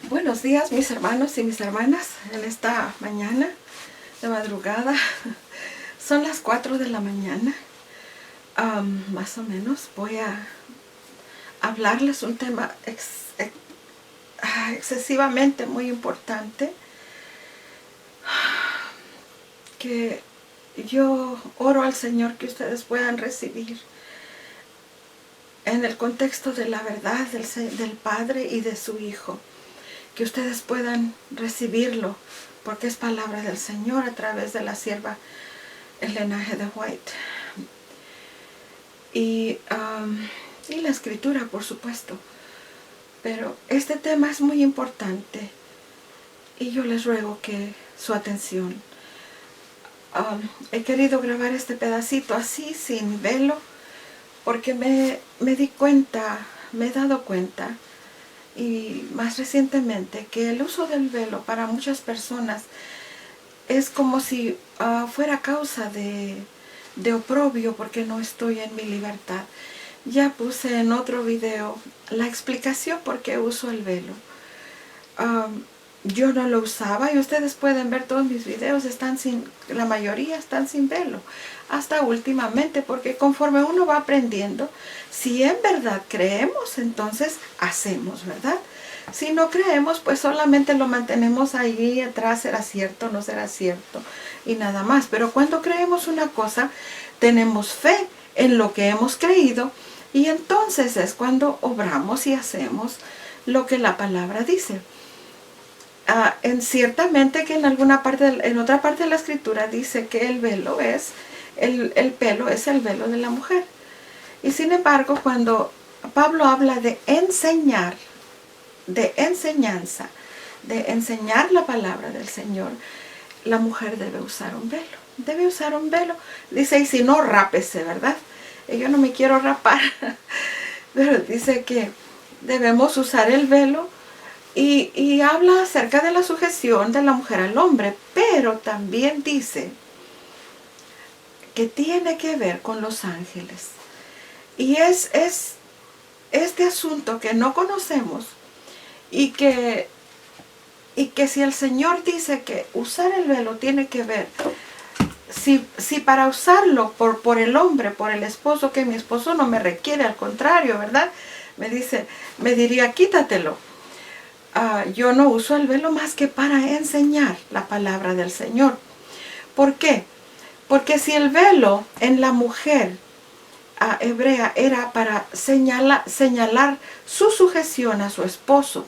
Buenos días, mis hermanos y mis hermanas, en esta mañana de madrugada. Son las 4 de la mañana, más o menos. Voy a hablarles un tema excesivamente muy importante, que yo oro al Señor que ustedes puedan recibir en el contexto de la verdad del Padre y de su Hijo. Que ustedes puedan recibirlo, porque es palabra del Señor a través de la sierva Elena G. de White. Y la escritura, por supuesto. Pero este tema es muy importante y yo les ruego que su atención. He querido grabar este pedacito así, sin velo, porque me he dado cuenta, y más recientemente, que el uso del velo para muchas personas es como si fuera causa de oprobio, porque no estoy en mi libertad. Ya puse en otro video la explicación por qué uso el velo. Yo no lo usaba, y ustedes pueden ver todos mis videos, la mayoría están sin velo, hasta últimamente, porque conforme uno va aprendiendo, si en verdad creemos, entonces hacemos, ¿verdad? Si no creemos, pues solamente lo mantenemos ahí atrás, será cierto, no será cierto, y nada más. Pero cuando creemos una cosa, tenemos fe en lo que hemos creído, y entonces es cuando obramos y hacemos lo que la palabra dice. Ciertamente que en otra parte de la escritura dice que el velo es, el pelo es el velo de la mujer. Y sin embargo, cuando Pablo habla de enseñar, de enseñanza, de enseñar la palabra del Señor, la mujer debe usar un velo. Debe usar un velo. Dice, y si no, rápese, ¿verdad? Yo no me quiero rapar. Pero dice que debemos usar el velo. Y habla acerca de la sujeción de la mujer al hombre, pero también dice que tiene que ver con los ángeles. Y es este asunto que no conocemos, y que si el Señor dice que usar el velo tiene que ver, si para usarlo por el hombre, por el esposo, que mi esposo no me requiere, al contrario, ¿verdad? Me diría, quítatelo. Yo no uso el velo más que para enseñar la palabra del Señor. ¿Por qué? Porque si el velo en la mujer hebrea era para señalar su sujeción a su esposo,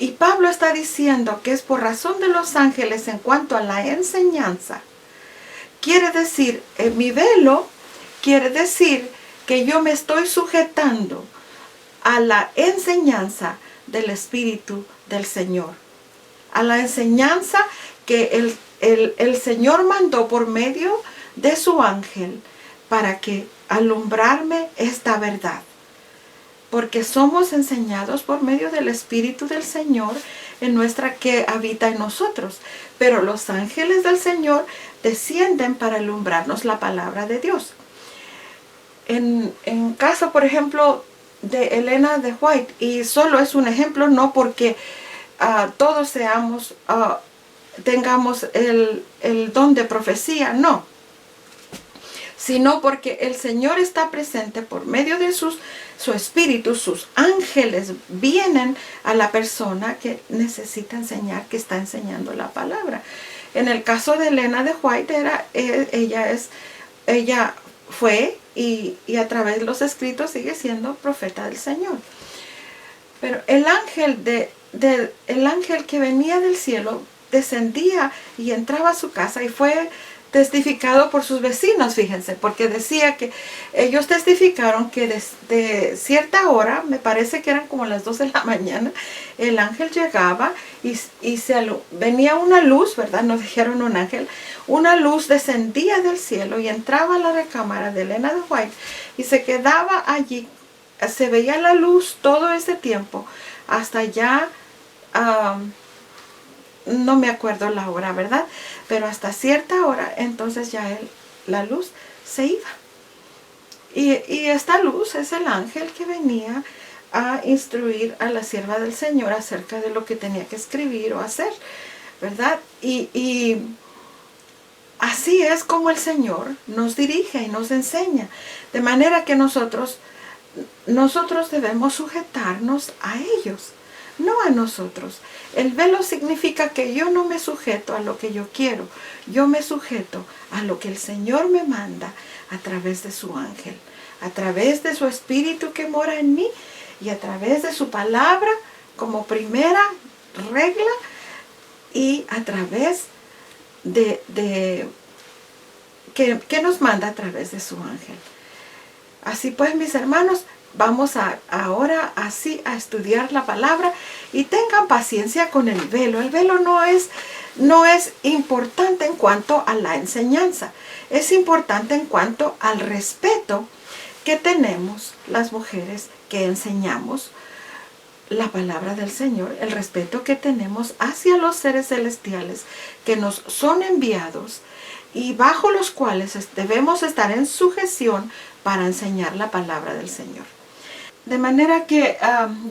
y Pablo está diciendo que es por razón de los ángeles en cuanto a la enseñanza, quiere decir, mi velo quiere decir que yo me estoy sujetando a la enseñanza del Espíritu del Señor, a la enseñanza que el Señor mandó por medio de su ángel para que alumbrarme esta verdad, porque somos enseñados por medio del Espíritu del Señor que habita en nosotros, pero los ángeles del Señor descienden para alumbrarnos la palabra de Dios. En caso, por ejemplo, de Elena de White, y solo es un ejemplo, no porque todos tengamos el don de profecía, no, sino porque el Señor está presente por medio de su Espíritu. Sus ángeles vienen a la persona que necesita enseñar, que está enseñando la palabra. En el caso de Elena de White, ella fue y a través de los escritos sigue siendo profeta del Señor. Pero el ángel que venía del cielo descendía y entraba a su casa, y fue testificado por sus vecinos, fíjense, porque decía que ellos testificaron que de cierta hora, me parece que eran como las 2 de la mañana, el ángel llegaba y venía una luz, ¿verdad? Nos dijeron un ángel, una luz descendía del cielo y entraba a la recámara de Elena de White y se quedaba allí. Se veía la luz todo ese tiempo, hasta ya, no me acuerdo la hora, ¿verdad? Pero hasta cierta hora, entonces ya la luz se iba. Y esta luz es el ángel que venía a instruir a la sierva del Señor acerca de lo que tenía que escribir o hacer, ¿verdad? Y así es como el Señor nos dirige y nos enseña, de manera que nosotros debemos sujetarnos a ellos, no a nosotros. El velo significa que yo no me sujeto a lo que yo quiero, yo me sujeto a lo que el Señor me manda a través de su ángel, a través de su Espíritu que mora en mí y a través de su palabra como primera regla y a través de que nos manda a través de su ángel. Así pues, mis hermanos, vamos ahora así a estudiar la palabra y tengan paciencia con el velo. El velo no es importante en cuanto a la enseñanza, es importante en cuanto al respeto que tenemos las mujeres que enseñamos la palabra del Señor, el respeto que tenemos hacia los seres celestiales que nos son enviados y bajo los cuales debemos estar en sujeción para enseñar la palabra del Señor. De manera que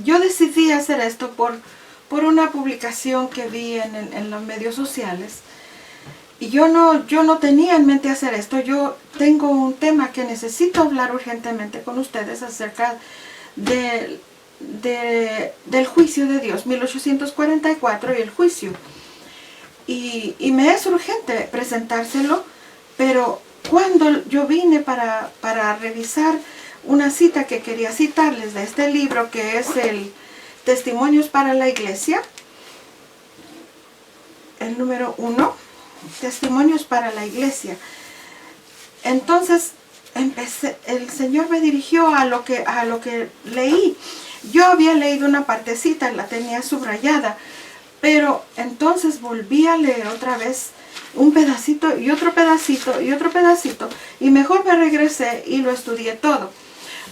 yo decidí hacer esto por una publicación que vi en los medios sociales. Y yo no tenía en mente hacer esto. Yo tengo un tema que necesito hablar urgentemente con ustedes acerca del juicio de Dios, 1844 y el juicio. Y me es urgente presentárselo, pero cuando yo vine para revisar una cita que quería citarles de este libro, que es el Testimonios para la Iglesia, el número 1, Testimonios para la Iglesia. Entonces el Señor me dirigió a lo que leí. Yo había leído una partecita, la tenía subrayada, pero entonces volví a leer otra vez un pedacito y otro pedacito y otro pedacito, y mejor me regresé y lo estudié todo,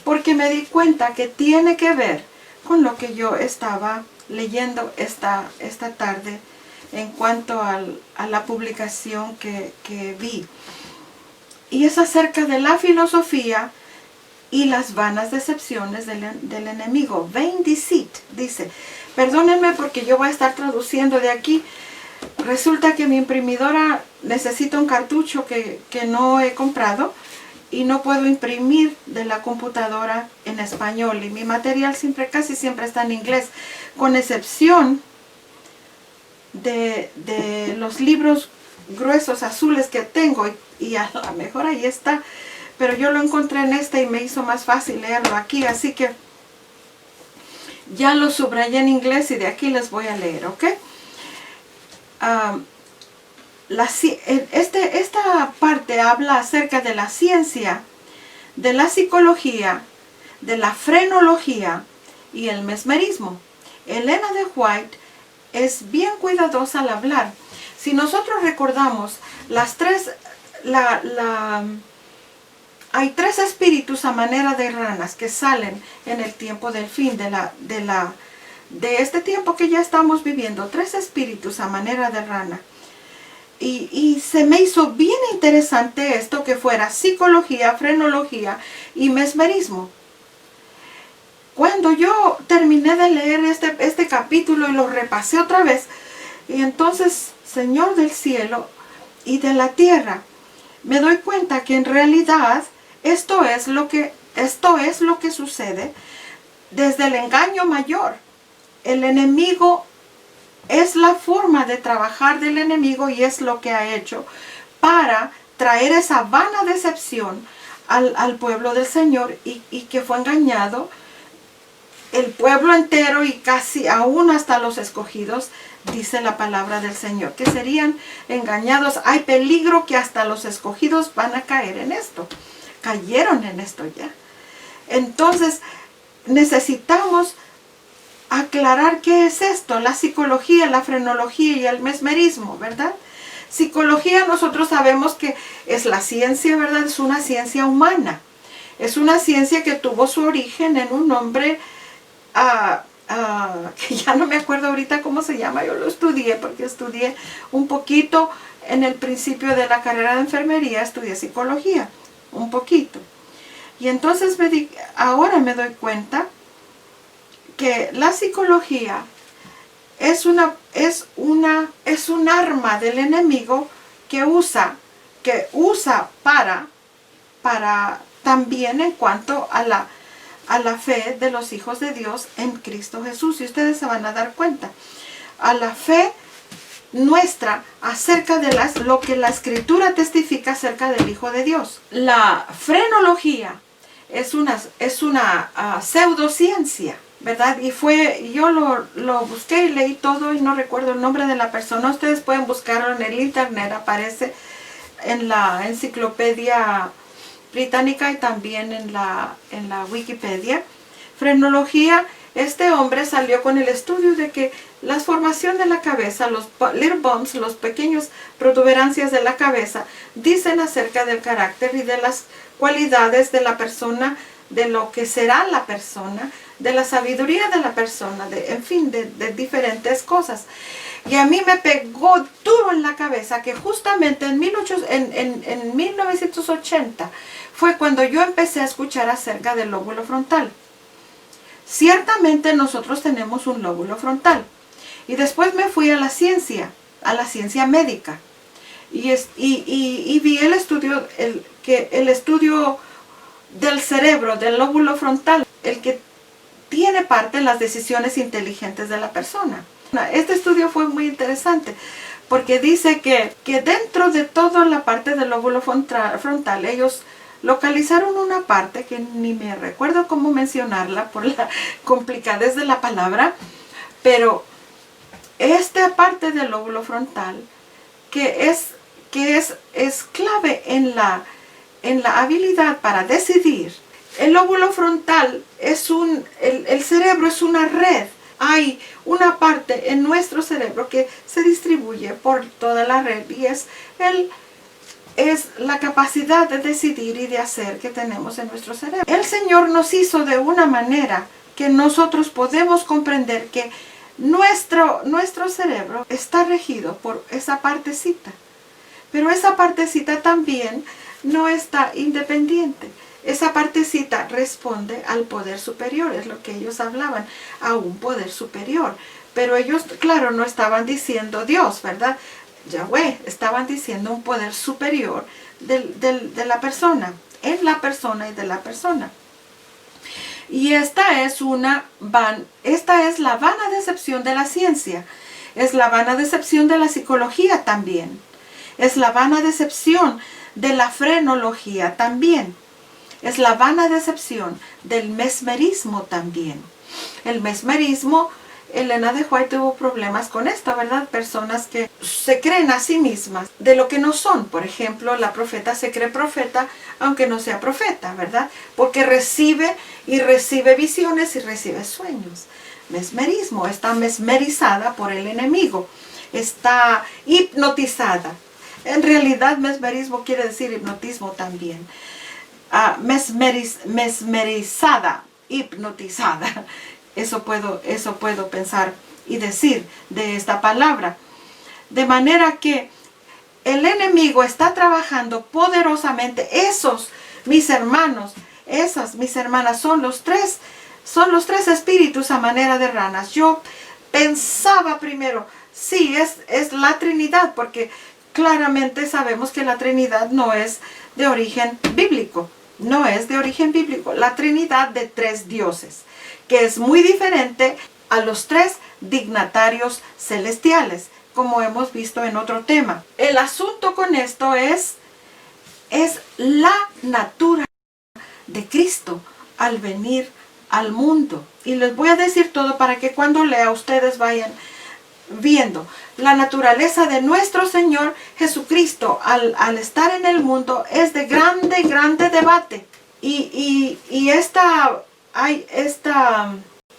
porque me di cuenta que tiene que ver con lo que yo estaba leyendo esta tarde en cuanto a la publicación que vi. Y es acerca de la filosofía y las vanas decepciones del enemigo. Vain deceit, dice. Perdónenme porque yo voy a estar traduciendo de aquí. Resulta que mi imprimidora necesita un cartucho que no he comprado y no puedo imprimir de la computadora en español. Y mi material casi siempre está en inglés, con excepción de los libros gruesos azules que tengo, y a lo mejor ahí está, pero yo lo encontré en y me hizo más fácil leerlo aquí, así que ya lo subrayé en inglés y de aquí les voy a leer, ¿ok? Esta parte habla acerca de la ciencia, de la psicología, de la frenología y el mesmerismo. Elena de White es bien cuidadosa al hablar. Si nosotros recordamos hay tres espíritus a manera de ranas que salen en el tiempo del fin de este tiempo que ya estamos viviendo. Tres espíritus a manera de rana. Y se me hizo bien interesante esto, que fuera psicología, frenología y mesmerismo. Cuando yo terminé de leer este capítulo y lo repasé otra vez, y entonces, Señor del cielo y de la tierra, me doy cuenta que en realidad esto es lo que sucede desde el engaño mayor. El enemigo es la forma de trabajar del enemigo, y es lo que ha hecho para traer esa vana decepción al pueblo del Señor, y que fue engañado el pueblo entero y casi aún hasta los escogidos, dice la palabra del Señor, que serían engañados. Hay peligro que hasta los escogidos van a caer en esto. Cayeron en esto ya. Entonces necesitamos aclarar qué es esto, la psicología, la frenología y el mesmerismo, ¿verdad? Psicología, nosotros sabemos que es la ciencia, ¿verdad? Es una ciencia humana. Es una ciencia que tuvo su origen en un hombre que ya no me acuerdo ahorita cómo se llama. Yo lo estudié porque estudié un poquito en el principio de la carrera de enfermería, estudié psicología, un poquito. Y entonces ahora me doy cuenta que la psicología es un arma del enemigo que usa para también en cuanto a la fe de los hijos de Dios en Cristo Jesús. Y ustedes se van a dar cuenta, a la fe nuestra acerca de lo que la Escritura testifica acerca del Hijo de Dios. La frenología es una pseudociencia, ¿verdad? Y yo lo busqué y leí todo y no recuerdo el nombre de la persona. Ustedes pueden buscarlo en el internet, aparece en la enciclopedia británica y también en la Wikipedia. Frenología, este hombre salió con el estudio de que la formación de la cabeza, los little bumps, los pequeños protuberancias de la cabeza, dicen acerca del carácter y de las cualidades de la persona, de lo que será la persona, de la sabiduría de la persona, en fin, de diferentes cosas. Y a mí me pegó duro en la cabeza que justamente en 1980 fue cuando yo empecé a escuchar acerca del lóbulo frontal. Ciertamente nosotros tenemos un lóbulo frontal. Y después me fui a la ciencia médica. Y vi el estudio del cerebro, del lóbulo frontal, el que tiene parte en las decisiones inteligentes de la persona. Este estudio fue muy interesante porque dice que dentro de toda la parte del lóbulo frontal, ellos localizaron una parte que ni me recuerdo cómo mencionarla por la complicadez de la palabra, pero esta parte del lóbulo frontal que es clave en la habilidad para decidir. El lóbulo frontal el cerebro es una red. Hay una parte en nuestro cerebro que se distribuye por toda la red y es la capacidad de decidir y de hacer que tenemos en nuestro cerebro. El Señor nos hizo de una manera que nosotros podemos comprender que nuestro cerebro está regido por esa partecita. Pero esa partecita también no está independiente. Esa partecita responde al poder superior, es lo que ellos hablaban, a un poder superior. Pero ellos, claro, no estaban diciendo Dios, ¿verdad? Yahweh, estaban diciendo un poder superior de la persona, en la persona y de la persona. Y esta es la vana decepción de la ciencia, es la vana decepción de la psicología también, es la vana decepción de la frenología también. Es la vana decepción del mesmerismo también. El mesmerismo, Elena de White tuvo problemas con esto, ¿verdad? Personas que se creen a sí mismas de lo que no son. Por ejemplo, la profeta se cree profeta aunque no sea profeta, ¿verdad? Porque recibe visiones y recibe sueños. Mesmerismo, está mesmerizada por el enemigo. Está hipnotizada. En realidad, mesmerismo quiere decir hipnotismo también. Mesmerizada, hipnotizada. Eso puedo pensar y decir de esta palabra. De manera que el enemigo está trabajando poderosamente. Esos, mis hermanos, esas, mis hermanas, son los tres espíritus a manera de ranas. Yo pensaba primero, sí, es la Trinidad, porque claramente sabemos que la Trinidad no es de origen bíblico. No es de origen bíblico. La Trinidad de tres dioses, que es muy diferente a los tres dignatarios celestiales, como hemos visto en otro tema. El asunto con esto es la naturaleza de Cristo al venir al mundo. Y les voy a decir todo para que cuando lea ustedes vayan viendo. La naturaleza de nuestro Señor Jesucristo al estar en el mundo es de grande debate. Y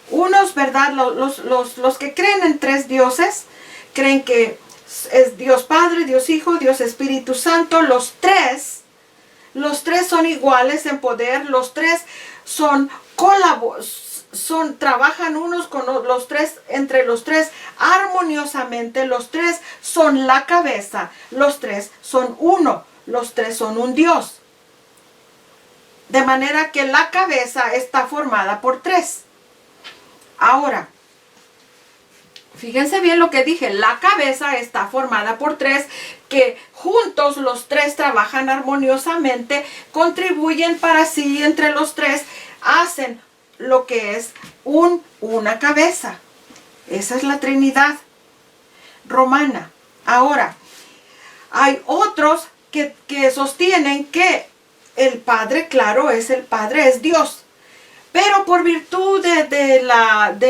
unos, ¿verdad? Los que creen en tres dioses, creen que es Dios Padre, Dios Hijo, Dios Espíritu Santo. Los tres son iguales en poder, los tres trabajan unos con los tres, entre los tres armoniosamente, los tres son la cabeza, los tres son uno, los tres son un Dios. De manera que la cabeza está formada por tres. Ahora, fíjense bien lo que dije, la cabeza está formada por tres, que juntos los tres trabajan armoniosamente, contribuyen para sí, entre los tres hacen lo que es una cabeza. Esa es la Trinidad romana. Ahora, hay otros que sostienen que el Padre, claro, es el Padre, es Dios. Pero por virtud del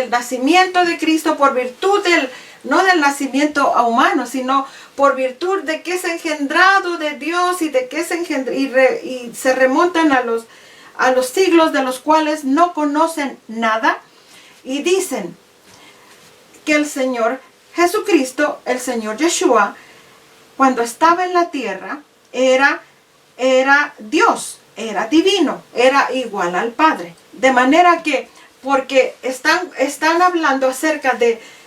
nacimiento de Cristo, por virtud no del nacimiento humano, sino por virtud de que es engendrado de Dios y de que es y se remontan a los siglos de los cuales no conocen nada, y dicen que el Señor Jesucristo, el Señor Yeshua, cuando estaba en la tierra, era Dios, era divino, era igual al Padre. De manera que, porque están hablando acerca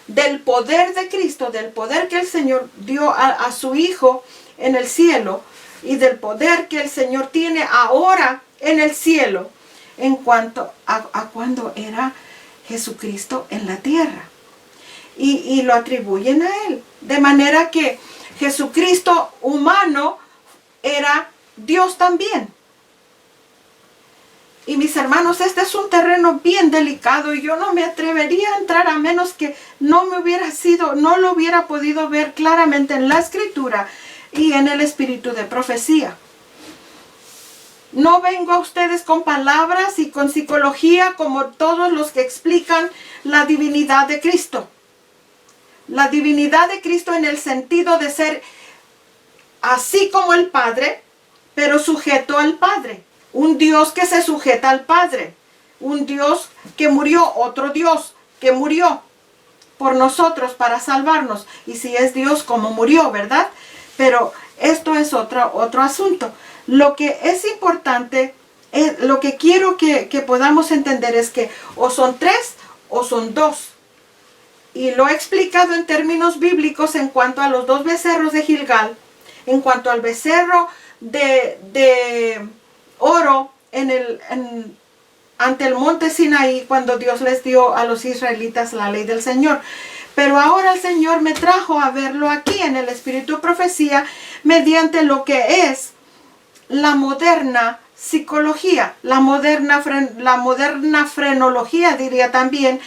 del poder de Cristo, del poder que el Señor dio a su Hijo en el cielo, y del poder que el Señor tiene ahora en el cielo, en cuanto a cuando era Jesucristo en la tierra. Y lo atribuyen a Él. De manera que Jesucristo humano era Dios también. Y mis hermanos, este es un terreno bien delicado y yo no me atrevería a entrar a menos que no lo hubiera podido ver claramente en la Escritura y en el espíritu de profecía. No vengo a ustedes con palabras y con psicología como todos los que explican la divinidad de Cristo. La divinidad de Cristo en el sentido de ser así como el Padre, pero sujeto al Padre. Un Dios que se sujeta al Padre. Un Dios que murió, otro Dios que murió por nosotros para salvarnos. Y si es Dios, como murió, ¿verdad? Pero esto es otro asunto. Lo que es importante, lo que quiero que podamos entender es que o son tres o son dos. Y lo he explicado en términos bíblicos en cuanto a los dos becerros de Gilgal, en cuanto al becerro de oro ante el monte Sinaí, cuando Dios les dio a los israelitas la ley del Señor. Pero ahora el Señor me trajo a verlo aquí en el espíritu de profecía, mediante lo que es la moderna psicología, la moderna frenología, diría también,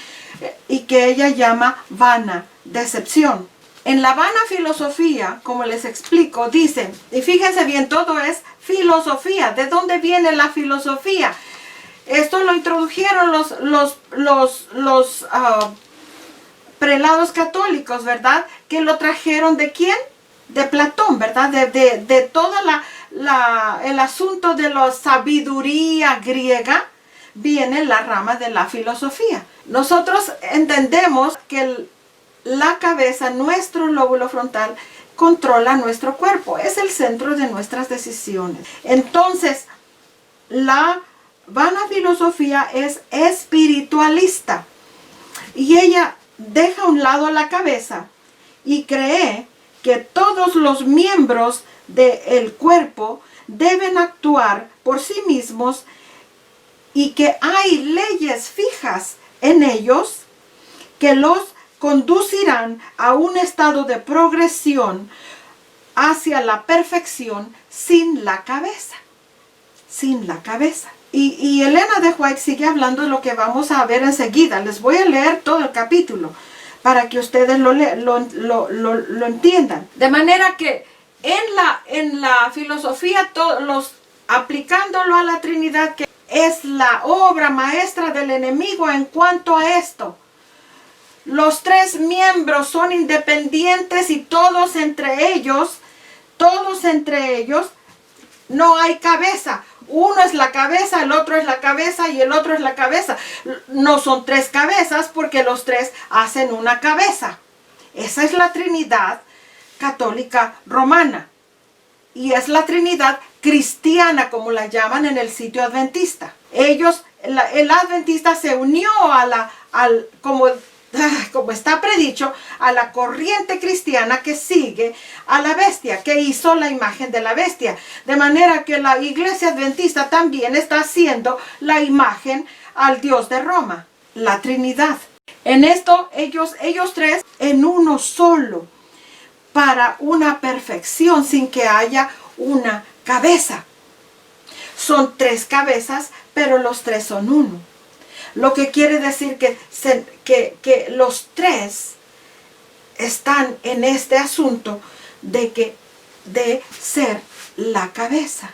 y que ella llama vana decepción. En la vana filosofía, como les explico, dicen, y fíjense bien, todo es filosofía. ¿De dónde viene la filosofía? Esto lo introdujeron los prelados católicos, ¿verdad? Que lo trajeron ¿de quién? De Platón, ¿verdad? De toda el asunto de la sabiduría griega, viene la rama de la filosofía. Nosotros entendemos que la cabeza, nuestro lóbulo frontal, controla nuestro cuerpo. Es el centro de nuestras decisiones. Entonces, la vana filosofía es espiritualista. Y ella deja a un lado la cabeza y cree que todos los miembros del cuerpo deben actuar por sí mismos y que hay leyes fijas en ellos que los conducirán a un estado de progresión hacia la perfección sin la cabeza. Sin la cabeza. Y Elena de White sigue hablando de lo que vamos a ver enseguida. Les voy a leer todo el capítulo para que ustedes lo entiendan. De manera que en la filosofía, aplicándolo a la Trinidad, que es la obra maestra del enemigo en cuanto a esto. Los tres miembros son independientes y todos entre ellos, no hay cabeza. Uno es la cabeza, el otro es la cabeza y el otro es la cabeza. No son tres cabezas porque los tres hacen una cabeza. Esa es la Trinidad católica romana. Y es la Trinidad cristiana, como la llaman en el sitio adventista. El adventista se unió como está predicho, a la corriente cristiana que sigue a la bestia, que hizo la imagen de la bestia. De manera que la iglesia adventista también está haciendo la imagen al Dios de Roma, la Trinidad. En esto ellos tres en uno solo, para una perfección sin que haya una cabeza. Son tres cabezas, pero los tres son uno. Lo que quiere decir que los tres están en este asunto de ser la cabeza.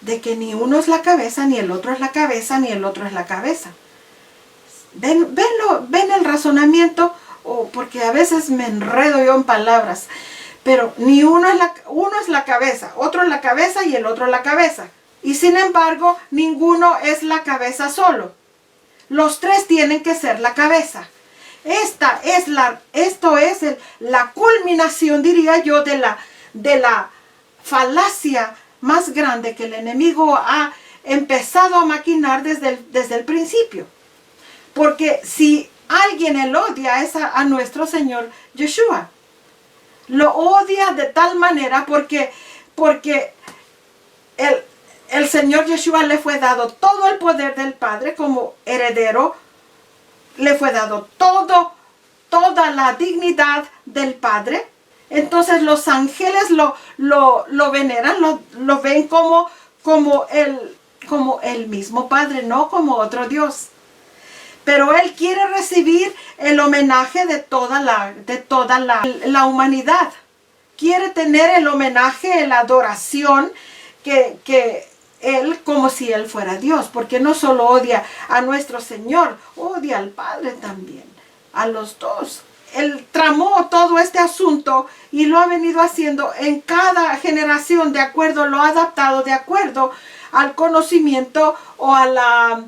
De que ni uno es la cabeza, ni el otro es la cabeza, ni el otro es la cabeza. ¿Ven el razonamiento? Porque a veces me enredo yo en palabras. Pero ni uno es la cabeza, otro es la cabeza y el otro es la cabeza. Y sin embargo, ninguno es la cabeza solo. Los tres tienen que ser la cabeza. Esto es la culminación, diría yo, de la falacia más grande que el enemigo ha empezado a maquinar desde el principio. Porque si alguien él odia es a nuestro Señor Yeshua. Lo odia de tal manera porque el Señor Yeshua le fue dado todo el poder del Padre como heredero. Le fue dado toda la dignidad del Padre. Entonces los ángeles lo veneran, lo ven como el mismo Padre, no como otro Dios. Pero Él quiere recibir el homenaje de toda la humanidad. Quiere tener el homenaje, la adoración que Él, como si Él fuera Dios. Porque no solo odia a nuestro Señor, odia al Padre también, a los dos. Él tramó todo este asunto y lo ha venido haciendo en cada generación lo ha adaptado de acuerdo al conocimiento o a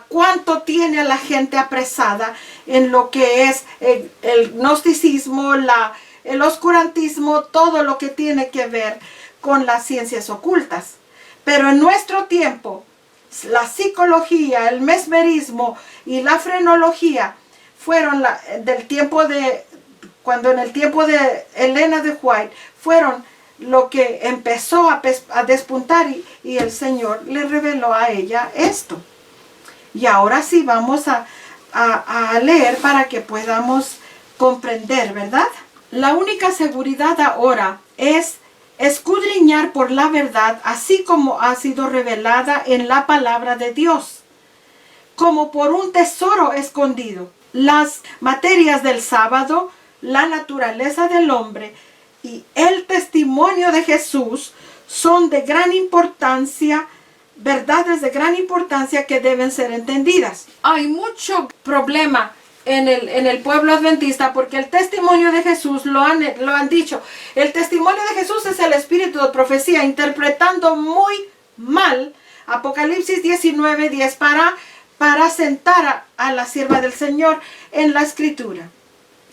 cuánto tiene a la gente apresada en lo que es el gnosticismo, el oscurantismo, todo lo que tiene que ver con las ciencias ocultas. Pero en nuestro tiempo, la psicología, el mesmerismo y la frenología fueron cuando en el tiempo de Elena de White, fueron lo que empezó a despuntar y el Señor le reveló a ella esto. Y ahora sí vamos a leer para que podamos comprender, ¿verdad? La única seguridad ahora es escudriñar por la verdad, así como ha sido revelada en la palabra de Dios, como por un tesoro escondido. Las materias del sábado, la naturaleza del hombre y el testimonio de Jesús son de gran importancia, verdades de gran importancia que deben ser entendidas. Hay mucho problema en el pueblo adventista porque el testimonio de Jesús, lo han dicho, el testimonio de Jesús es el espíritu de profecía, interpretando muy mal Apocalipsis 19:10 para sentar a la sierva del Señor en la escritura.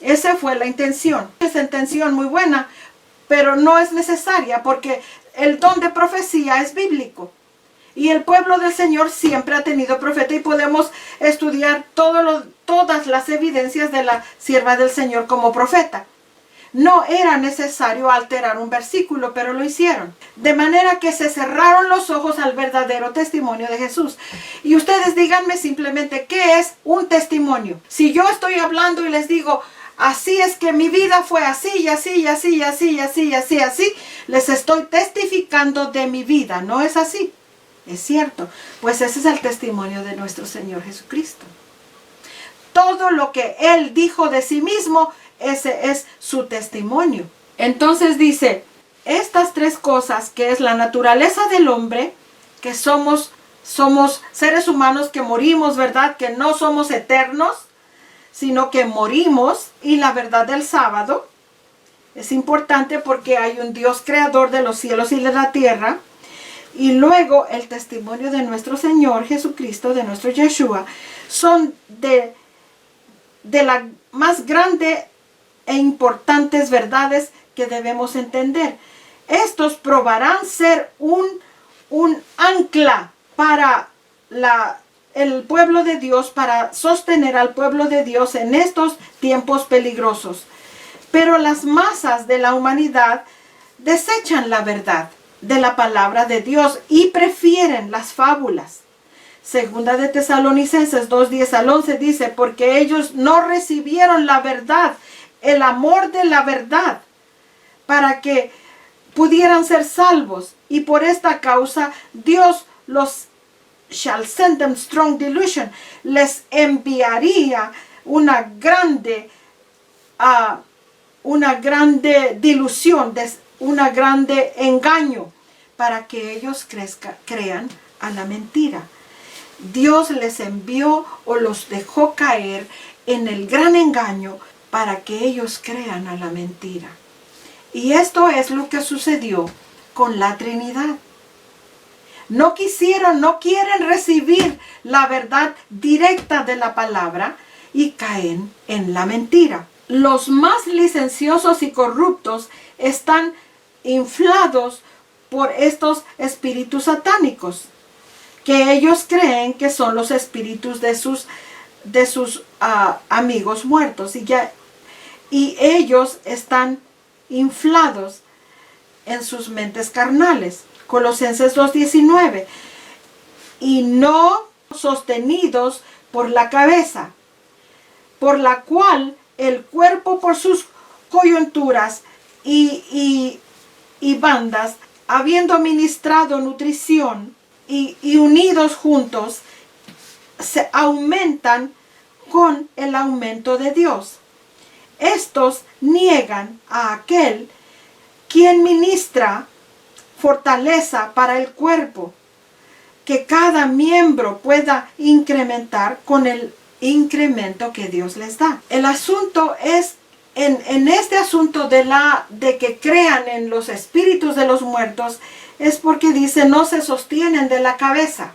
Esa fue la intención. Esa intención muy buena, pero no es necesaria porque el don de profecía es bíblico. Y el pueblo del Señor siempre ha tenido profeta y podemos estudiar todas las evidencias de la sierva del Señor como profeta. No era necesario alterar un versículo, pero lo hicieron. De manera que se cerraron los ojos al verdadero testimonio de Jesús. Y ustedes díganme simplemente, ¿qué es un testimonio? Si yo estoy hablando y les digo, así es que mi vida fue así, y así, y así, y así, y así, y así, y así, les estoy testificando de mi vida. ¿No es así? Es cierto. Pues ese es el testimonio de nuestro Señor Jesucristo. Todo lo que Él dijo de sí mismo, ese es su testimonio. Entonces dice, estas tres cosas, que es la naturaleza del hombre, que somos seres humanos que morimos, ¿verdad? Que no somos eternos, sino que morimos, y la verdad del sábado. Es importante porque hay un Dios creador de los cielos y de la tierra. Y luego el testimonio de nuestro Señor Jesucristo, de nuestro Yeshua, son de la más grande e importantes verdades que debemos entender. Estos probarán ser un ancla para el pueblo de Dios, para sostener al pueblo de Dios en estos tiempos peligrosos. Pero las masas de la humanidad desechan la verdad de la palabra de Dios y prefieren las fábulas. Segunda de Tesalonicenses 2:10 al 11 dice, porque ellos no recibieron la verdad, el amor de la verdad, para que pudieran ser salvos. Y por esta causa Dios los shall send them strong delusion. Les enviaría una grande dilución, una grande engaño, para que ellos crean a la mentira. Dios les envió o los dejó caer en el gran engaño para que ellos crean a la mentira. Y esto es lo que sucedió con la Trinidad. No quieren recibir la verdad directa de la palabra y caen en la mentira. Los más licenciosos y corruptos están inflados por estos espíritus satánicos, que ellos creen que son los espíritus de sus amigos muertos, y ellos están inflados en sus mentes carnales. Colosenses 2:19, y no sostenidos por la cabeza, por la cual el cuerpo por sus coyunturas y bandas, habiendo ministrado nutrición y unidos juntos, se aumentan con el aumento de Dios. Estos niegan a aquel quien ministra fortaleza para el cuerpo, que cada miembro pueda incrementar con el incremento que Dios les da. El asunto es, en este asunto de que crean en los espíritus de los muertos, es porque dice no se sostienen de la cabeza.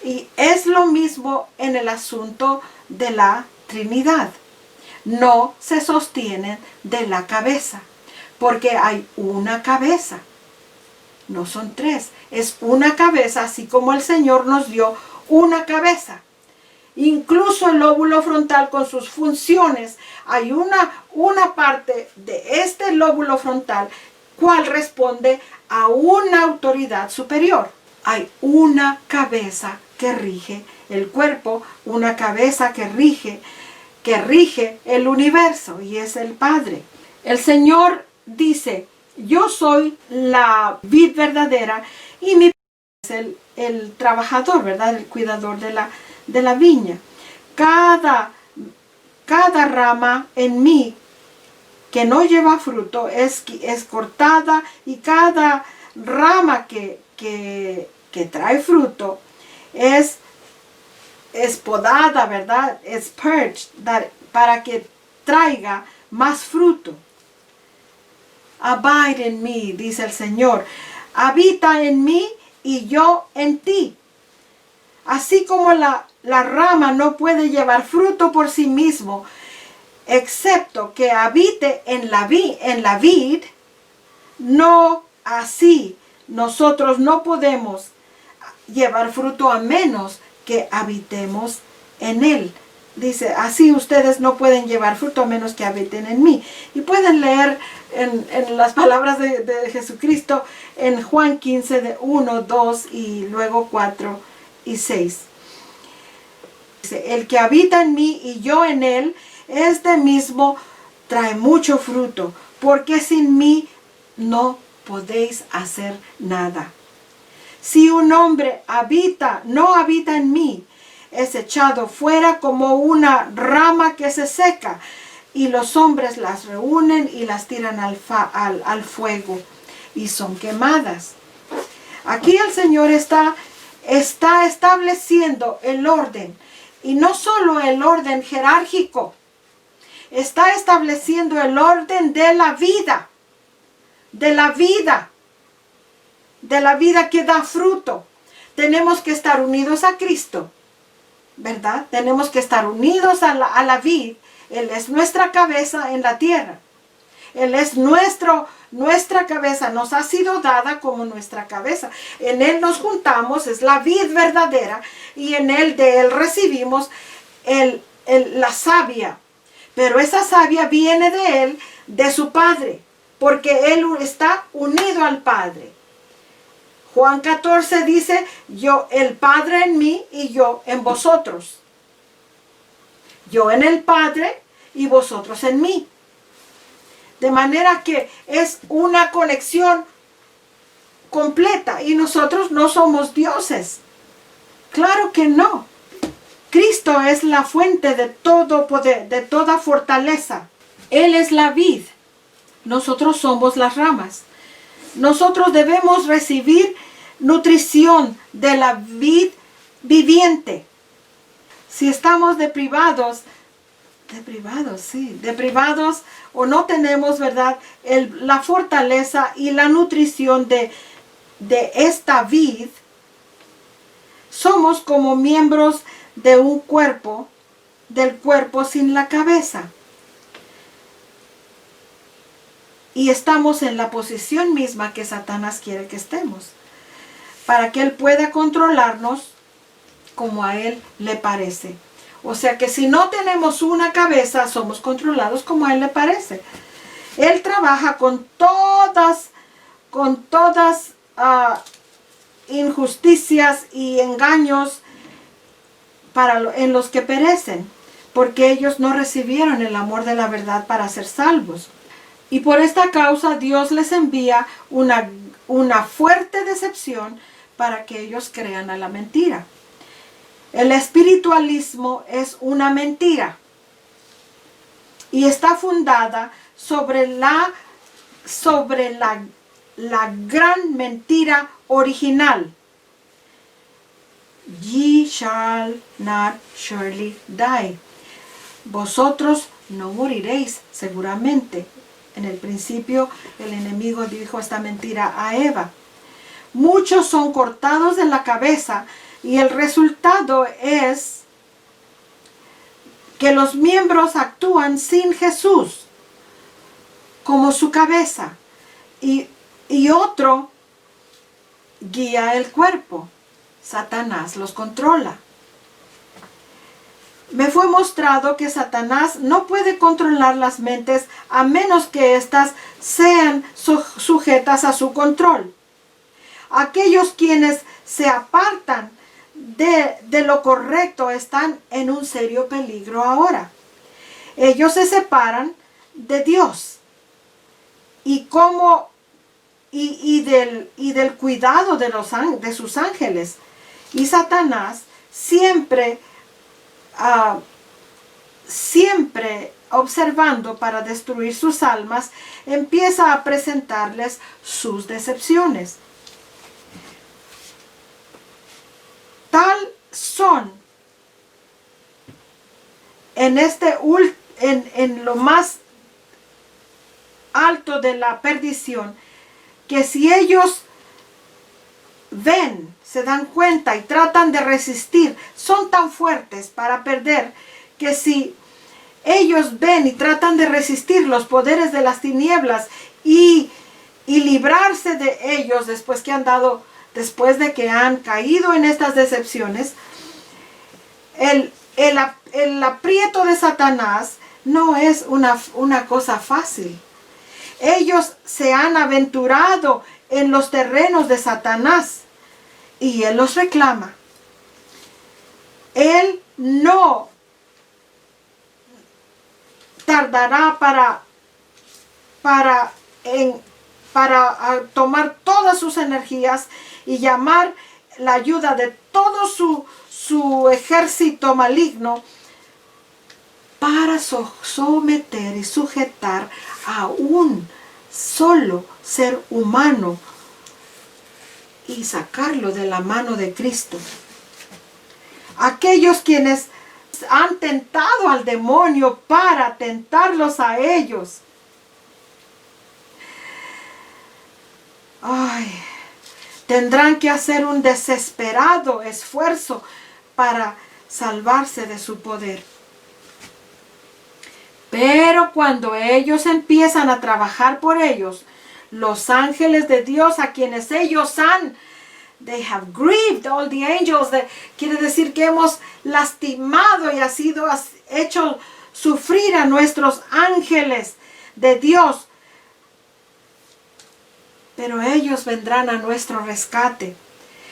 Y es lo mismo en el asunto de la Trinidad. No se sostienen de la cabeza, porque hay una cabeza. No son tres, es una cabeza, así como el Señor nos dio una cabeza. Incluso el lóbulo frontal con sus funciones, hay una parte de este lóbulo frontal cual responde a una autoridad superior. Hay una cabeza que rige el cuerpo, una cabeza que rige el universo, y es el Padre. El Señor dice, yo soy la vid verdadera y mi Padre es el trabajador, ¿verdad? El cuidador de la viña. Cada rama en mí que no lleva fruto es cortada, y cada rama que trae fruto es podada, ¿verdad? Es purged, para que traiga más fruto. Abide en mí, dice el Señor. Habita en mí y yo en ti. Así como la rama no puede llevar fruto por sí mismo, excepto que habite en la vid, no así nosotros no podemos llevar fruto a menos que habitemos en él. Dice, así ustedes no pueden llevar fruto a menos que habiten en mí. Y pueden leer en las palabras de Jesucristo en Juan 15, de 1, 2 y luego 4 y 6. Dice, el que habita en mí y yo en él, este mismo trae mucho fruto, porque sin mí no podéis hacer nada. Si un hombre no habita en mí, es echado fuera como una rama que se seca, y los hombres las reúnen y las tiran al fuego, y son quemadas. Aquí el Señor está estableciendo el orden, y no solo el orden jerárquico, está estableciendo el orden de la vida, de la vida que da fruto. Tenemos que estar unidos a Cristo, ¿verdad? Tenemos que estar unidos a la vid. Él es nuestra cabeza en la tierra. Él es nuestra cabeza, nos ha sido dada como nuestra cabeza. En Él nos juntamos, es la vid verdadera, y de Él recibimos la savia. Pero esa savia viene de Él, de su Padre, porque Él está unido al Padre. Juan 14 dice, yo, el Padre en mí y yo en vosotros. Yo en el Padre y vosotros en mí. De manera que es una conexión completa y nosotros no somos dioses. Claro que no. Cristo es la fuente de todo poder, de toda fortaleza. Él es la vid. Nosotros somos las ramas. Nosotros debemos recibir nutrición de la vid viviente. Si estamos deprivados o no tenemos, ¿verdad?, la fortaleza y la nutrición de esta vid, somos como miembros de un cuerpo, del cuerpo sin la cabeza. Y estamos en la posición misma que Satanás quiere que estemos, para que él pueda controlarnos como a él le parece. O sea que si no tenemos una cabeza, somos controlados como a él le parece. Él trabaja con todas injusticias y engaños en los que perecen, porque ellos no recibieron el amor de la verdad para ser salvos. Y por esta causa Dios les envía una fuerte decepción para que ellos crean a la mentira. El espiritualismo es una mentira y está fundada sobre la gran mentira original. Ye shall not surely die. Vosotros no moriréis seguramente. En el principio el enemigo dijo esta mentira a Eva. Muchos son cortados de la cabeza y el resultado es que los miembros actúan sin Jesús como su cabeza y otro guía el cuerpo. Satanás los controla. Me fue mostrado que Satanás no puede controlar las mentes a menos que éstas sean sujetas a su control. Aquellos quienes se apartan de lo correcto están en un serio peligro ahora. Ellos se separan de Dios y del cuidado de sus ángeles. Y Satanás siempre observando para destruir sus almas, empieza a presentarles sus decepciones. Tal son en lo más alto de la perdición, que si ellos ven, se dan cuenta y tratan de resistir, son tan fuertes para perder que si ellos ven y tratan de resistir los poderes de las tinieblas y librarse de ellos después de que han caído en estas decepciones, el aprieto de Satanás no es una cosa fácil. Ellos se han aventurado en los terrenos de Satanás y él los reclama. Él no tardará para tomar todas sus energías y llamar la ayuda de todo su ejército maligno para someter y sujetar a un solo ser humano y sacarlo de la mano de Cristo. Aquellos quienes han tentado al demonio para tentarlos a ellos. Tendrán que hacer un desesperado esfuerzo para salvarse de su poder. Pero cuando ellos empiezan a trabajar por ellos, los ángeles de Dios a quienes ellos they have grieved all the angels, quiere decir que hemos lastimado y ha sido hecho sufrir a nuestros ángeles de Dios. pero ellos vendrán a nuestro rescate.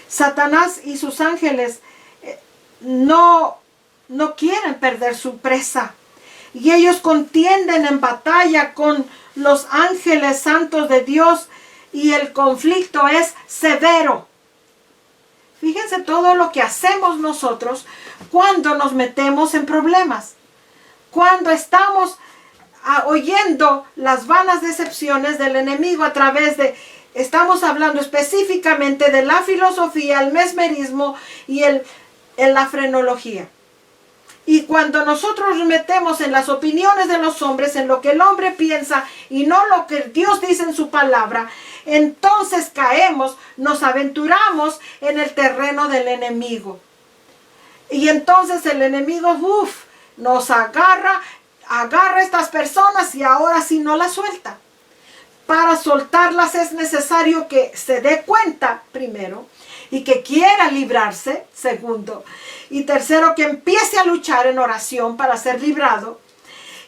Satanás y sus ángeles no quieren perder su presa. Y ellos contienden en batalla con los ángeles santos de Dios y el conflicto es severo. Fíjense todo lo que hacemos nosotros cuando nos metemos en problemas. Cuando estamos oyendo las vanas decepciones del enemigo a través de... Estamos hablando específicamente de la filosofía, el mesmerismo y la frenología. Y cuando nosotros nos metemos en las opiniones de los hombres, en lo que el hombre piensa y no lo que Dios dice en su palabra, entonces caemos, nos aventuramos en el terreno del enemigo. Y entonces el enemigo, nos agarra a estas personas y ahora sí no las suelta. Para soltarlas es necesario que se dé cuenta, primero, y que quiera librarse, segundo, y tercero, que empiece a luchar en oración para ser librado.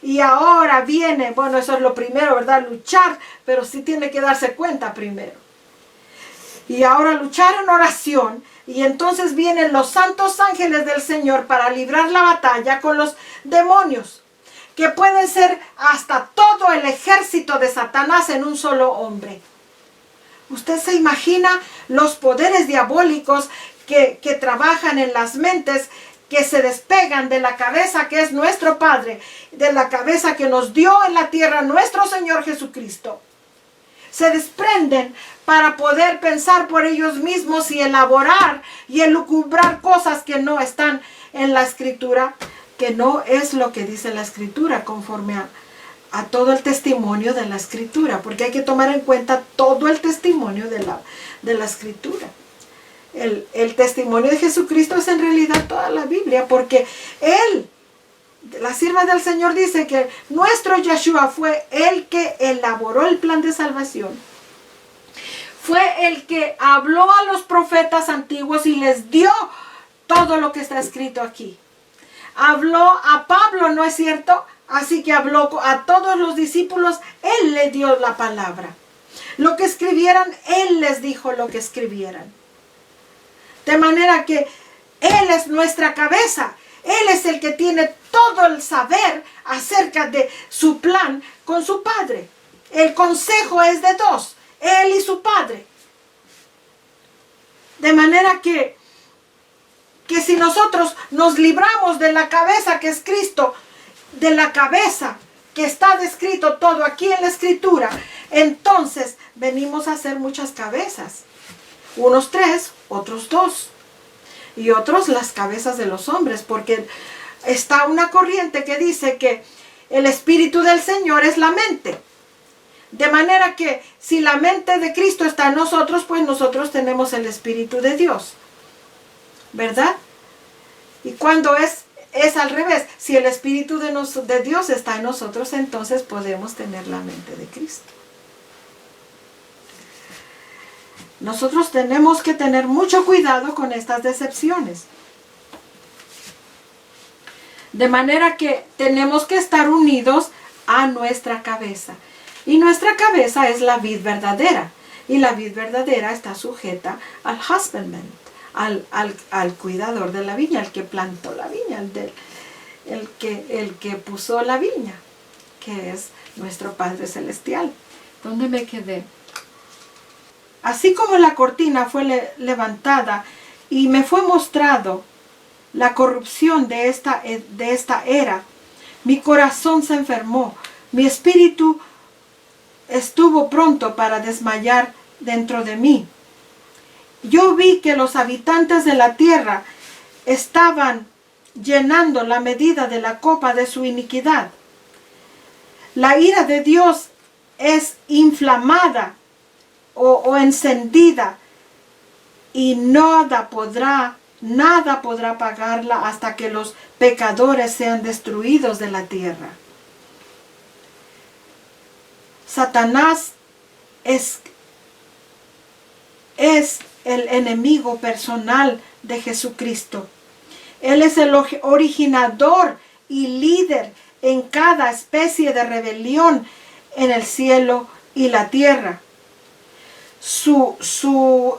Y ahora viene, bueno, eso es lo primero, ¿verdad? Luchar, pero sí tiene que darse cuenta primero. Y ahora luchar en oración, y entonces vienen los santos ángeles del Señor para librar la batalla con los demonios, que pueden ser hasta todo el ejército de Satanás en un solo hombre. Usted se imagina los poderes diabólicos que trabajan en las mentes, que se despegan de la cabeza que es nuestro Padre, de la cabeza que nos dio en la tierra nuestro Señor Jesucristo. Se desprenden para poder pensar por ellos mismos y elaborar y elucubrar cosas que no están en la Escritura, que no es lo que dice la Escritura conforme a todo el testimonio de la Escritura, porque hay que tomar en cuenta todo el testimonio de la Escritura. El testimonio de Jesucristo es en realidad toda la Biblia, porque Él, la sierva del Señor dice que nuestro Yeshua fue el que elaboró el plan de salvación. Fue el que habló a los profetas antiguos y les dio todo lo que está escrito aquí. Habló a Pablo, ¿no es cierto? Así que habló a todos los discípulos, Él les dio la palabra. Lo que escribieran, Él les dijo lo que escribieran. De manera que Él es nuestra cabeza. Él es el que tiene todo el saber acerca de su plan con su Padre. El consejo es de dos, Él y su Padre. De manera que si nosotros nos libramos de la cabeza que es Cristo, de la cabeza que está descrito todo aquí en la Escritura, entonces venimos a ser muchas cabezas. Unos 3, otros 2. Y otros las cabezas de los hombres, porque está una corriente que dice que el Espíritu del Señor es la mente. De manera que si la mente de Cristo está en nosotros, pues nosotros tenemos el Espíritu de Dios. ¿Verdad? Y cuando es al revés, si el Espíritu de Dios está en nosotros, entonces podemos tener la mente de Cristo. Nosotros tenemos que tener mucho cuidado con estas decepciones. De manera que tenemos que estar unidos a nuestra cabeza. Y nuestra cabeza es la vid verdadera. Y la vid verdadera está sujeta al husbandman, al cuidador de la viña, el que plantó la viña, el que puso la viña, que es nuestro Padre Celestial. ¿Dónde me quedé? Así como la cortina fue levantada y me fue mostrado la corrupción de esta era, mi corazón se enfermó, mi espíritu estuvo pronto para desmayar dentro de mí. Yo vi que los habitantes de la tierra estaban llenando la medida de la copa de su iniquidad. La ira de Dios es inflamada o encendida, y nada podrá pagarla hasta que los pecadores sean destruidos de la tierra. Satanás es el enemigo personal de Jesucristo. Él es el originador y líder en cada especie de rebelión en el cielo y la tierra. su